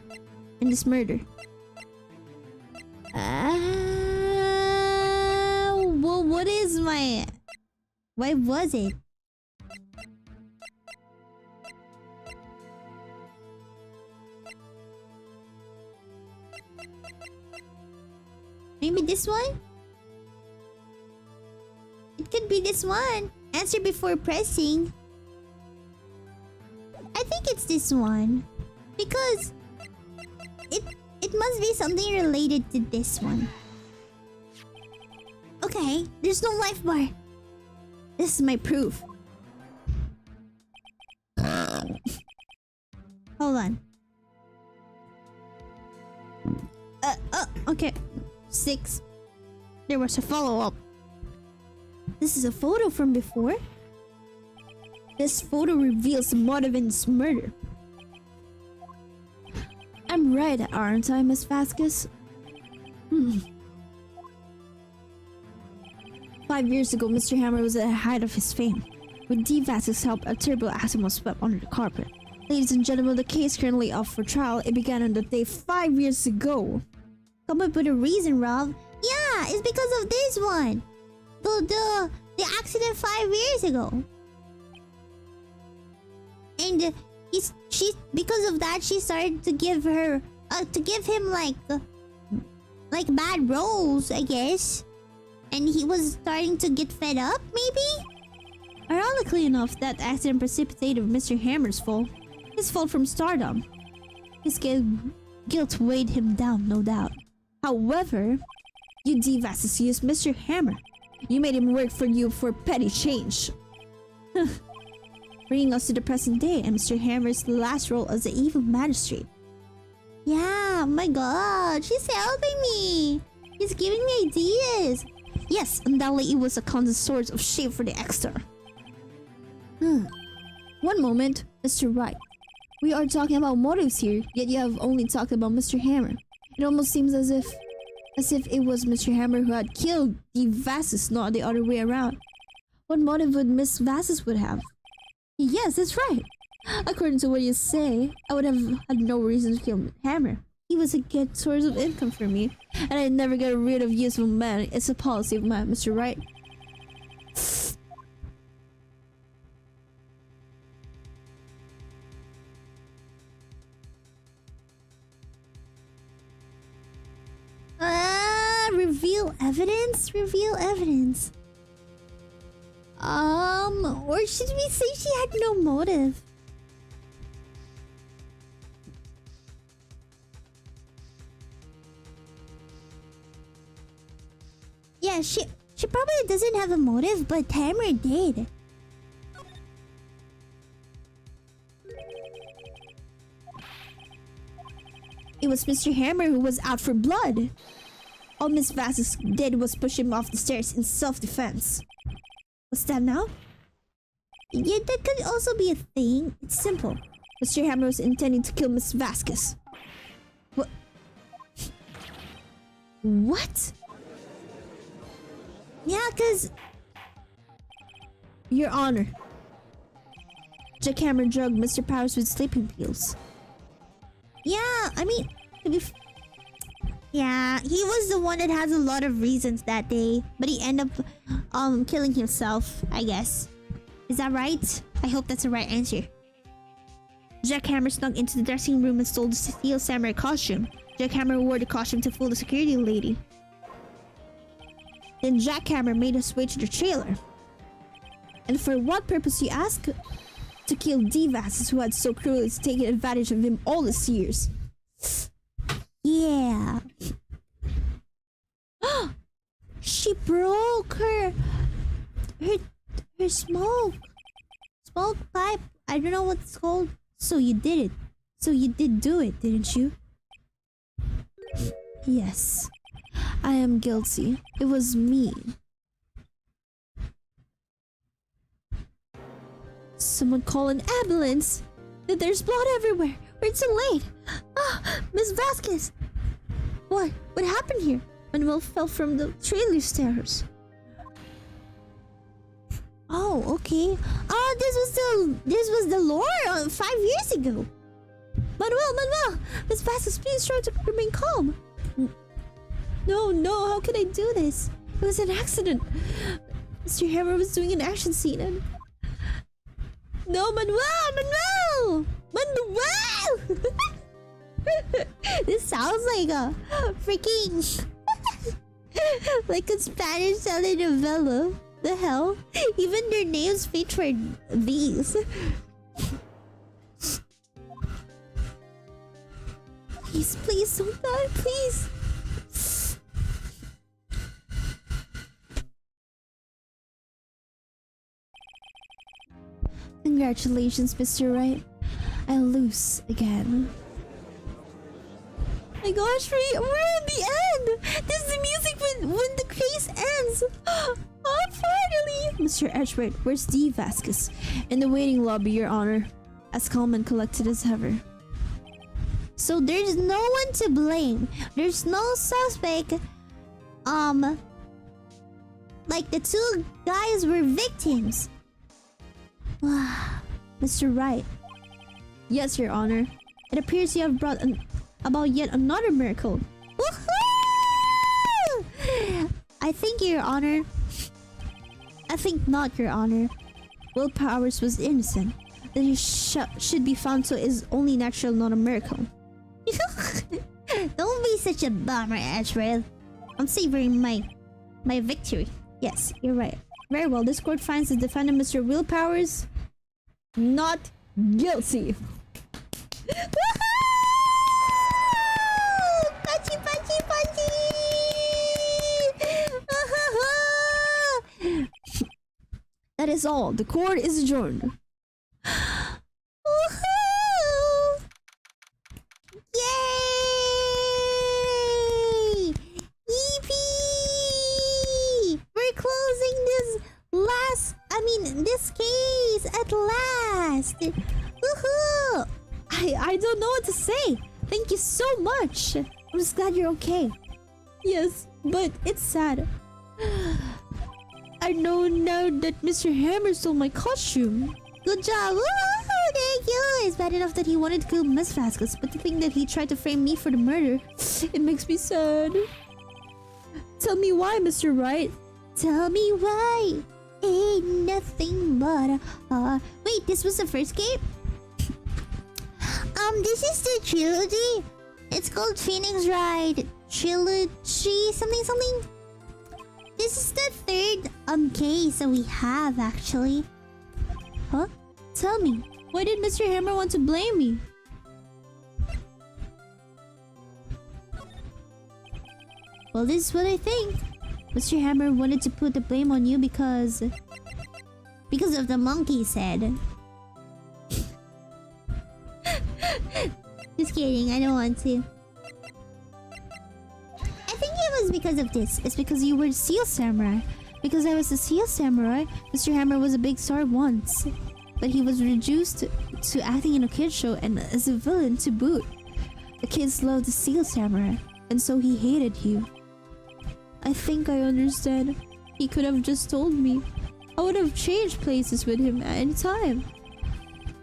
A: Well, what is my... Why was it? Maybe this one? It could be this one. Answer before pressing. I think it's this one. Because it must be something related to this one. Okay, there's no life bar.
B: This is my proof.
A: Hold on.
B: Okay.
A: 6. There was a follow-up.
B: This is a photo from before. This photo reveals the motive in this murder. I'm right, aren't I, Miss Vasquez? 5 years ago, Mr. Hammer was at the height of his fame. With D. Vasquez's help, a terrible accident was swept under the carpet. Ladies and gentlemen, the case currently up for trial. It began on the day 5 years ago.
A: Come up with a reason, Rov. Yeah, it's because of this one. The accident 5 years ago. And because of that, she started to give him like like bad roles, I guess. And he was starting to get fed up, maybe?
B: Ironically enough, that accident precipitated Mr. Hammer's fall. His fall from stardom. His guilt weighed him down, no doubt. However, you devastised Mr. Hammer. You made him work for you for petty change. Bringing us to the present day and Mr. Hammer's last role as the evil magistrate.
A: Yeah, my god, she's helping me. She's giving me ideas.
B: Yes, undoubtedly it was a constant source of shame for the extra. One moment, Mr. Wright. We are talking about motives here, yet you have only talked about Mr. Hammer. It almost seems as if it was Mr. Hammer who had killed the Vasses, not the other way around. What motive would Miss Vasses would have? Yes, that's right. According to what you say, I would have had no reason to kill Hammer. He was a good source of income for me, and I'd never get rid of useful men. It's a policy of mine, Mr. Wright.
A: Reveal evidence? Reveal evidence. Or should we say she had no motive? Yeah, she probably doesn't have a motive, but Hammer did.
B: It was Mr. Hammer who was out for blood. All Miss Vasses did was push him off the stairs in self-defense. What's that now?
A: Yeah, that could also be a thing. It's simple.
B: Mr. Hammer was intending to kill Miss Vasquez. What? What?
A: Yeah, cause...
B: Your Honor. Jack Hammer drugged Mr. Powers with sleeping pills.
A: Yeah, I mean, to be yeah, he was the one that has a lot of reasons that day, but he ended up killing himself, I guess. Is that right? I hope that's the right answer.
B: Jack Hammer snuck into the dressing room and stole the steel samurai costume. Jack Hammer wore the costume to fool the security lady. Then Jack Hammer made his way to the trailer. And for what purpose, you ask? To kill Vasses, who had so cruelly taken advantage of him all these years.
A: Yeah. She broke her smoke pipe. I don't know what it's called.
B: So you did it. So you did do it, didn't you? Yes. I am guilty. It was me. Someone call an ambulance. There's blood everywhere. We're too late. Ah, Miss Vasquez. What happened here? Manuel fell from the trailer stairs.
A: Oh, okay. Oh, this was the lore 5 years ago.
B: Manuel, Miss Vasquez, please try to remain calm. No, how can I do this? It was an accident. Mr. Hammer was doing an action scene and... No, Manuel!
A: This sounds like a freaking... like a Spanish telenovela. The hell? Even their names featured these.
B: Please don't die, please. Congratulations, Mr. Wright. I lose again. My gosh, we're in the end! This is the music when the case ends! Oh, finally! Mr. Edgeworth, where's Steve Vasquez? In the waiting lobby, Your Honor. As calm and collected as ever.
A: So there's no one to blame. There's no suspect. Like the two guys were victims.
B: Mr. Wright. Yes, Your Honor. It appears you have brought about yet another miracle.
A: Woohoo! I think, Your Honor.
B: I think not, Your Honor. Will Powers was innocent. That he should be found so is only natural, not a miracle.
A: Don't be such a bummer, Ashworth. I'm savoring my victory.
B: Yes, you're right. Very well, this court finds the defendant, Mr. Willpowers, not guilty.
A: Punchy, punchy, punchy!
B: That is all. The court is adjourned.
A: Woohoo! Yay! Yippee! We're closing this case at last! Woohoo!
B: I don't know what to say. Thank you so much. I'm just glad you're okay. Yes, but it's sad. I know now that Mr. Hammer stole my costume.
A: Good job! Woohoo! Thank you! It's bad enough that he wanted to kill Miss Vasquez, but to think that he tried to frame me for the murder,
B: it makes me sad. Tell me why, Mr. Wright.
A: Tell me why. Ain't nothing but a heart. Wait, this was the first game? This is the trilogy. It's called Phoenix Wright Trilogy something. This is the third case that we have actually.
B: Huh? Tell me, why did Mr. Hammer want to blame me?
A: Well, this is what I think. Mr. Hammer wanted to put the blame on you because of the monkey's head. Just kidding, I don't want to. I think it was because of this. It's because you were Seal Samurai. Because I was a Seal Samurai, Mr. Hammer was a big star once. But he was reduced to acting in a kid's show and as a villain to boot. The kids loved the Seal Samurai, and so he hated you.
B: I think I understand. He could have just told me. I would have changed places with him at any time.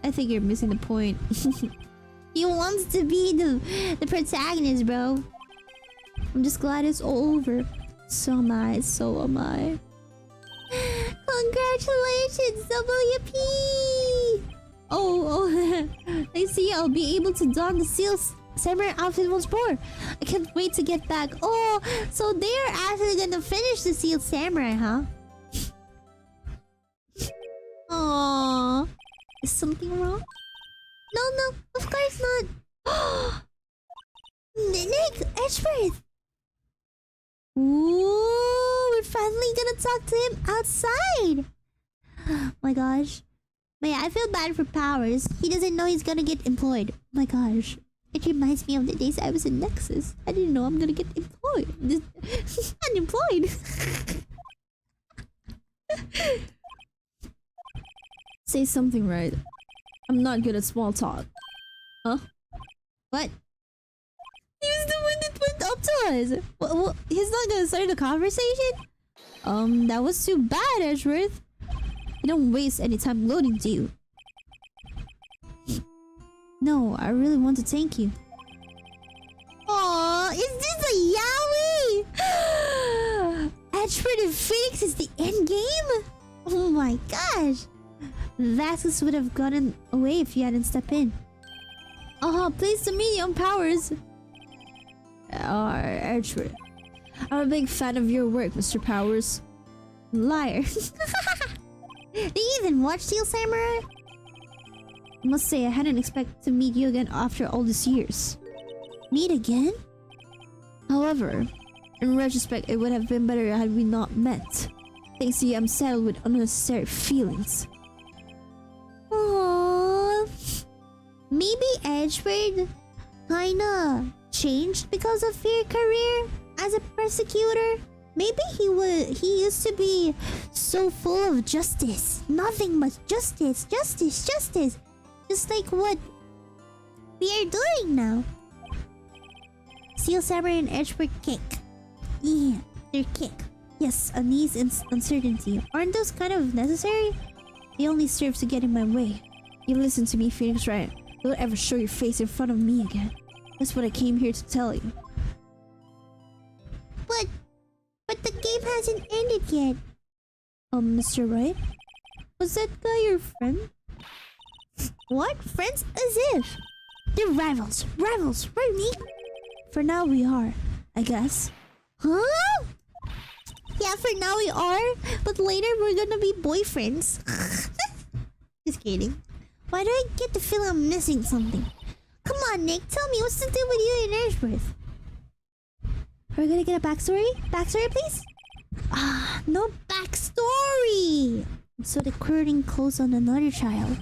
A: I think you're missing the point. He wants to be the protagonist, bro.
B: I'm just glad it's all over. So am I.
A: Congratulations, WP!
B: Oh, I see. I'll be able to don the Seal Samurai outfit once more. I can't wait to get back.
A: Oh, so they're actually gonna finish the Seal Samurai, huh? Aww.
B: Is something wrong?
A: No, of course not. Nick, Edgeworth. Ooh, we're finally gonna talk to him outside. Oh my gosh. Man, I feel bad for Powers. He doesn't know he's gonna get employed. Oh my gosh. It reminds me of the days I was in Nexus.
B: I didn't know I'm gonna get employed.
A: Unemployed.
B: Say something right. I'm not good at small talk. Huh?
A: What?
B: He was the one that went up to us. Well, he's not gonna start the conversation? That was too bad, Edgeworth. You don't waste any time loading, do you? No, I really want to thank you.
A: Aww, is this a yaoi? Edgeworth and Phoenix is the end game? Oh my gosh.
B: Vasquez would have gotten away if you hadn't stepped in. Pleased to meet you on Powers. Edgeworth. I'm a big fan of your work, Mr. Powers.
A: Liar. Did you even watch Steel Samurai?
B: I must say, I hadn't expected to meet you again after all these years.
A: Meet again?
B: However, in retrospect, it would have been better had we not met. Thanks to you, I'm saddled with unnecessary feelings.
A: Aww. Maybe Edgeworth kinda changed because of your career as a persecutor. Maybe he used to be so full of justice. Nothing but justice. Just like what we are doing now. Steel Samurai and Edgeworth kick. Yeah, their kick.
B: Yes, unease and uncertainty. Aren't those kind of necessary? They only serve to get in my way. You listen to me, Phoenix Wright. Don't ever show your face in front of me again. That's what I came here to tell you.
A: But the game hasn't ended yet.
B: Mr. Wright? Was that guy your friend?
A: What? Friends? As if. They're rivals. Rivals, right, me?
B: For now we are, I guess.
A: Huh? Yeah, for now we are, but later we're gonna be boyfriends. Just kidding. Why do I get the feeling I'm missing something? Come on, Nick, tell me what's to do with you and Ashworth.
B: Are we gonna get a backstory? Backstory, please?
A: Ah, no backstory!
B: So the curtain closed on another child.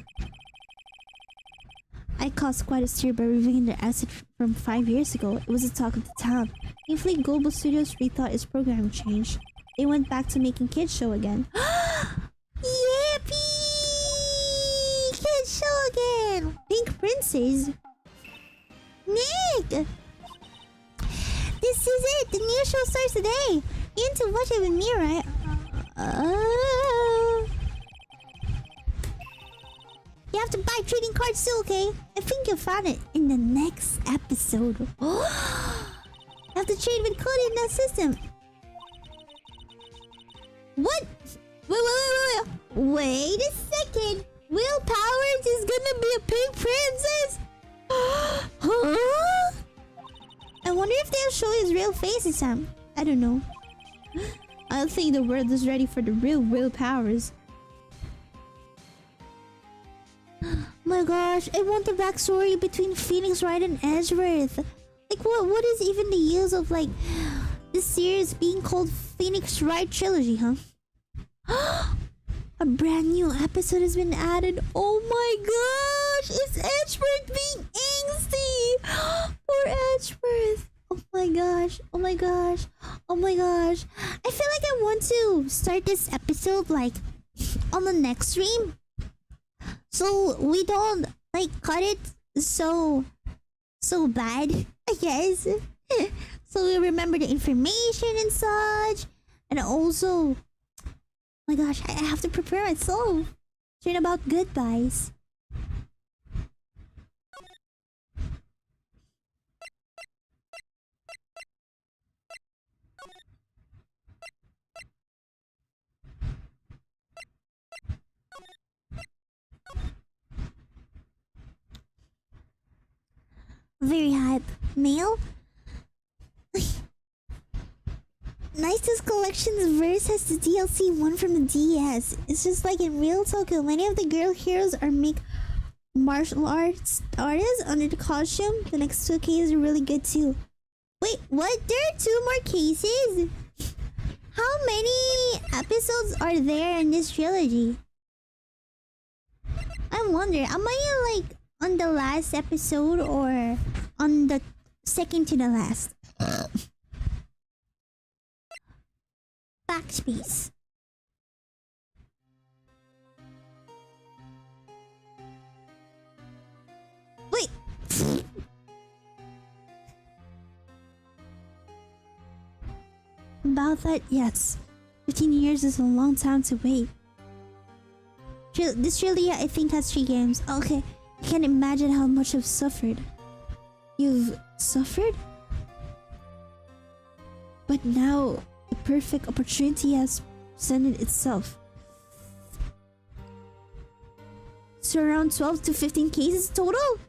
B: I caused quite a stir by revealing the asset from 5 years ago. It was the talk of the town. Thankfully, Global Studios rethought its programming change. They went back to making kids show again.
A: Yippee! Kids show again!
B: Pink Princess?
A: Nick! This is it! The new show starts today! You need to watch it with me, right? You have to buy trading cards too, okay? I think you'll find it in the next episode. You have to trade with Cody in that system. What? Wait a second. Will Powers is gonna be a pink princess? Huh? I wonder if they'll show his real face this time. I don't know.
B: I don't think the world is ready for the real Will Powers.
A: My gosh, I want the backstory between Phoenix Wright and Edgeworth. Like, what is even the use of, like, this series being called Phoenix Wright Trilogy, huh? A brand new episode has been added. Oh my gosh, is Edgeworth being angsty? Poor Edgeworth. Oh my gosh, oh my gosh, oh my gosh. I feel like I want to start this episode, like, on the next stream. So we don't, like, cut it so bad, I guess. So we remember the information and such. And also, oh my gosh, I have to prepare myself. Train about goodbyes. Very hype. Mail? NEXAS Collections Verse has the DLC one from the DS. It's just like in Real Tokyo, many of the girl heroes are martial arts artists under the costume. The next 2 cases are really good too. Wait, what? There are 2 more cases? How many episodes are there in this trilogy? I wonder, am I like on the last episode or on the second to the last? Backspace. Wait.
B: About that, yes. 15 years is a long time to wait.
A: This trilogy, I think, has 3 games. Okay. I can't imagine how much I've suffered.
B: You've suffered? But now, the perfect opportunity has presented itself.
A: So around 12 to 15 cases total?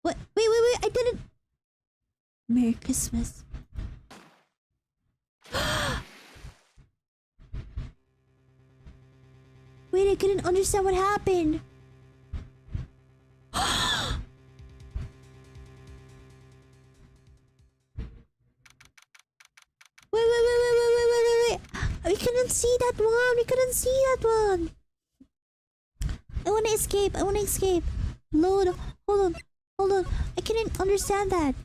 A: What? Wait, I didn't...
B: Merry Christmas.
A: Wait, I couldn't understand what happened. Wait. We couldn't see that one. I wanna escape. Load. Hold on. I couldn't understand that.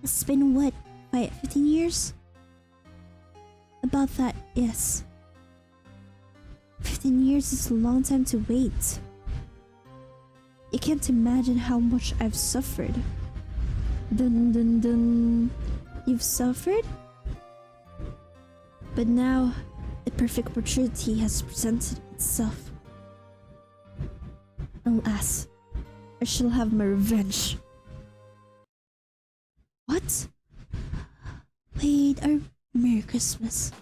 B: It's been what? 15 years? About that, yes. 15 years is a long time to wait. You can't imagine how much I've suffered. Dun dun dun. You've suffered? But now, the perfect opportunity has presented itself. Alas, I shall have my revenge. What? Wait, Merry Christmas.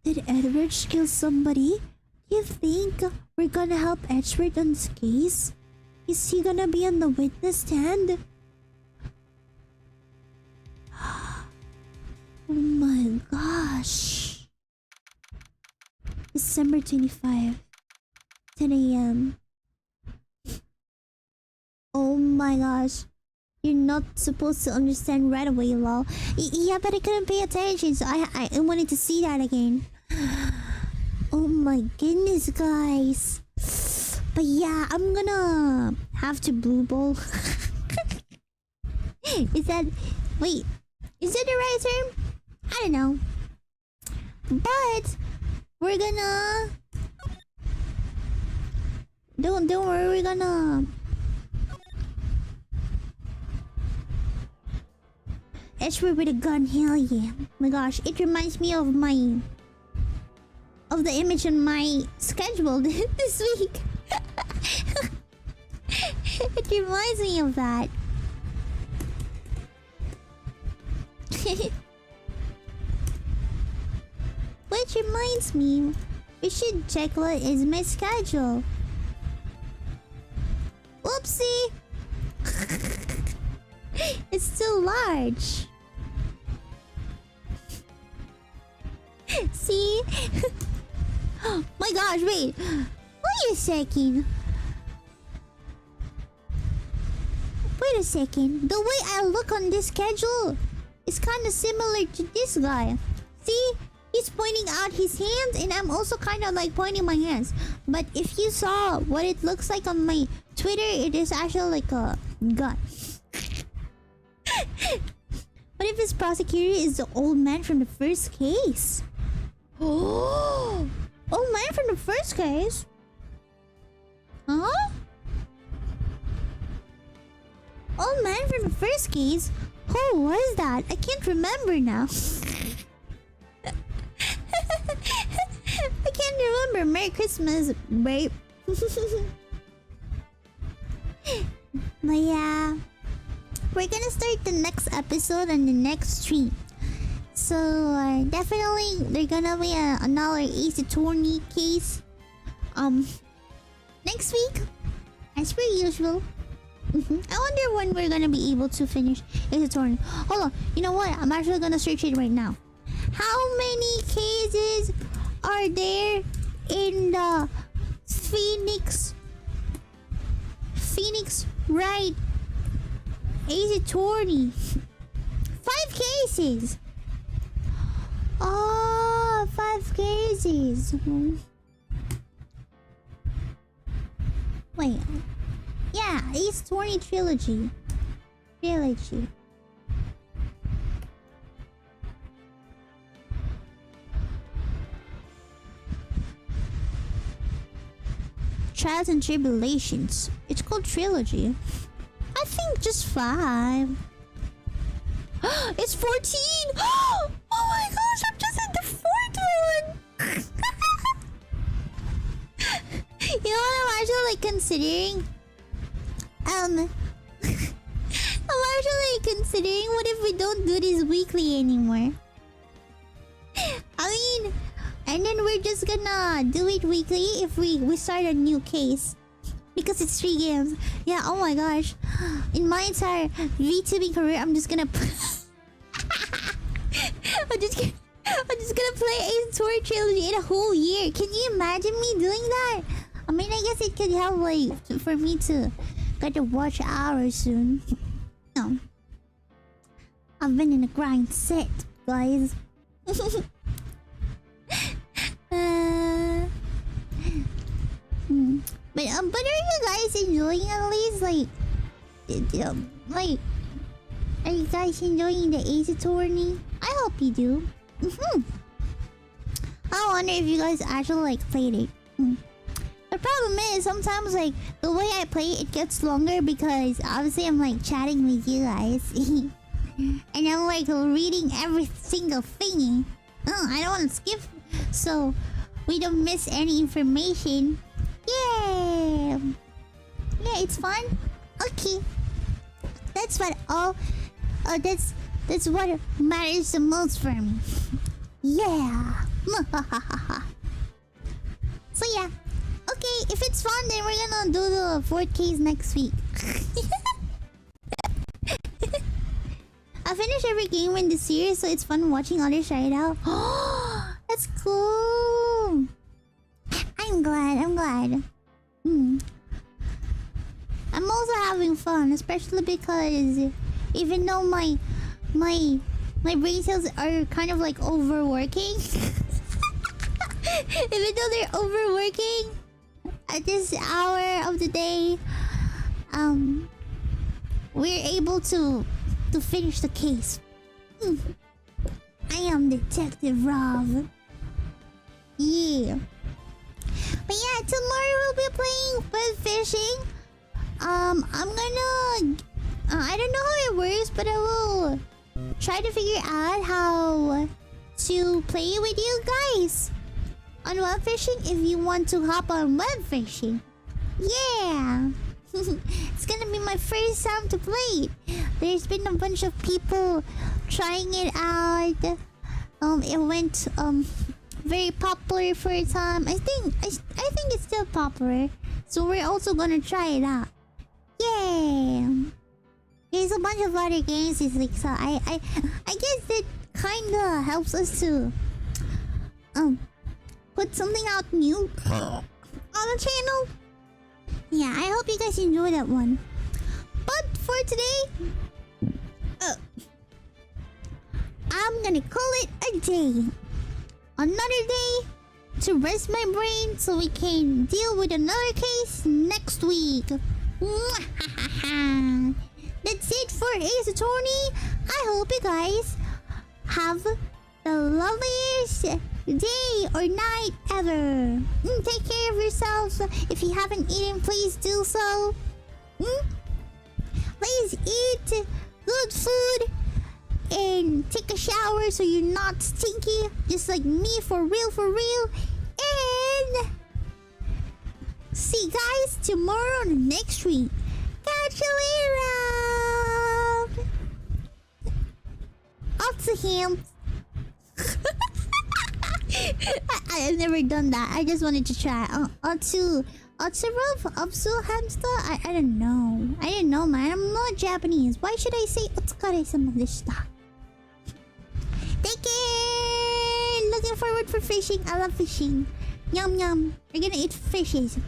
B: Did Edward kill somebody? Do you think we're gonna help Edward on this case? Is he gonna be on the witness stand? Oh my gosh. December 25, 10 a.m. Oh my gosh. You're not supposed to understand right away, lol. Yeah, but I couldn't pay attention, so I wanted to see that again. Oh my goodness, guys. But yeah, I'm gonna have to blue ball. Is that... Wait. Is that the right term? I don't know. But... We're gonna... Don't worry, we're gonna... Edward with a gun, hell yeah. Oh my gosh, it reminds me of my... Of the image on my schedule this week. It reminds me of that. Which reminds me, we should check what is my schedule. Whoopsie! It's still large. See? My gosh, wait. Wait a second. Wait a second. The way I look on this schedule is kind of similar to this guy. See? He's pointing out his hands and I'm also kind of like pointing my hands. But if you saw what it looks like on my Twitter, it is actually like a gun. What if his prosecutor is the old man from the first case? Oh, old man from the first case? Huh? Old man from the first case? Who was that? I can't remember now. I can't remember. Merry Christmas, babe. But yeah, we're gonna start the next episode on the next stream. So definitely there's gonna be another Ace Attorney case next week, as per usual. I wonder when we're gonna be able to finish Ace Attorney. Hold on, you know what? I'm actually gonna search it right now. How many cases are there in the Phoenix Wright Ace Attorney? 5 cases. Oh, 5 cases. Wait. Yeah, Ace Attorney trilogy. Trials and Tribulations. It's called trilogy. I think just 5. It's 14! Oh my gosh, I'm just in the 4th one! You know what I'm actually like considering? I'm actually considering what if we don't do this weekly anymore? I mean, and then we're just gonna do it weekly if we start a new case. Because it's 3 games. Yeah, oh my gosh. In my entire VTubing career, I'm just gonna I'm just gonna play Ace Attorney trilogy in a whole year. Can you imagine me doing that? I mean, I guess it could help like for me to get to watch hours soon. No. I've been in a grind set, guys. But are you guys enjoying at least like are you guys enjoying the Ace Attorney? I hope you do. I wonder if you guys actually like played it. The problem is sometimes like the way I play it gets longer because obviously I'm like chatting with you guys. And I'm like reading every single thing. I don't want to skip so we don't miss any information. Yeah, it's fun. Okay, that's what that's what matters the most for me. Yeah.
A: So yeah. Okay, if it's fun, then we're gonna do the 4Ks next week. I finish every game in the series, so it's fun watching others try it out. That's cool. I'm glad. I'm also having fun, especially because even though my brain cells are kind of like overworking, even though they're overworking at this hour of the day, we're able to finish the case. I am Detective Rov. Yeah. But yeah, tomorrow we'll be playing web fishing. I'm gonna... I don't know how it works, but I will try to figure out how to play with you guys on web fishing if you want to hop on web fishing. Yeah. It's gonna be my first time to play it. There's been a bunch of people trying it out. It went very popular for a time. I think it's still popular. So we're also gonna try it out. Yeah. There's a bunch of other games this week, so I guess that kinda helps us to put something out new on the channel. Yeah, I hope you guys enjoy that one. But for today, I'm gonna call it a day. Another day to rest my brain so we can deal with another case next week. That's it for Ace Attorney. I hope you guys have the loveliest day or night ever. Take care of yourselves. If you haven't eaten, please do so. Please eat good food and take a shower so you're not stinky, just like me, for real. And see you guys tomorrow next week. Catch you later. Off to him. I've never done that. I just wanted to try. Rov Alcou hamster? I don't know. I didn't know, man. I'm not Japanese. Why should I say otsukare some of this stuff? Take care. Looking forward for fishing. I love fishing. Yum yum. We're gonna eat fishes.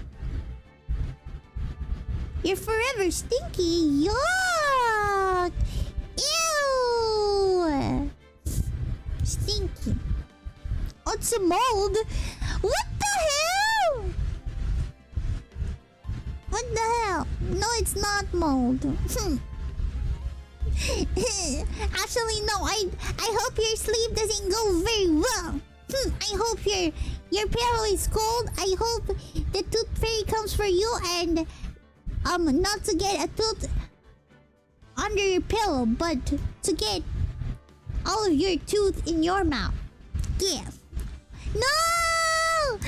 A: You're forever stinky. Yuck. Ew. Stinky. Oh, it's a mold. What the hell? What the hell? No, it's not mold. Actually, no. I hope your sleep doesn't go very well. I hope your pillow is cold. I hope the tooth fairy comes for you and not to get a tooth under your pillow, but to get all of your tooth in your mouth. Yes. No!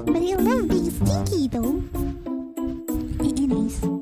A: But I love being stinky though. Anyways.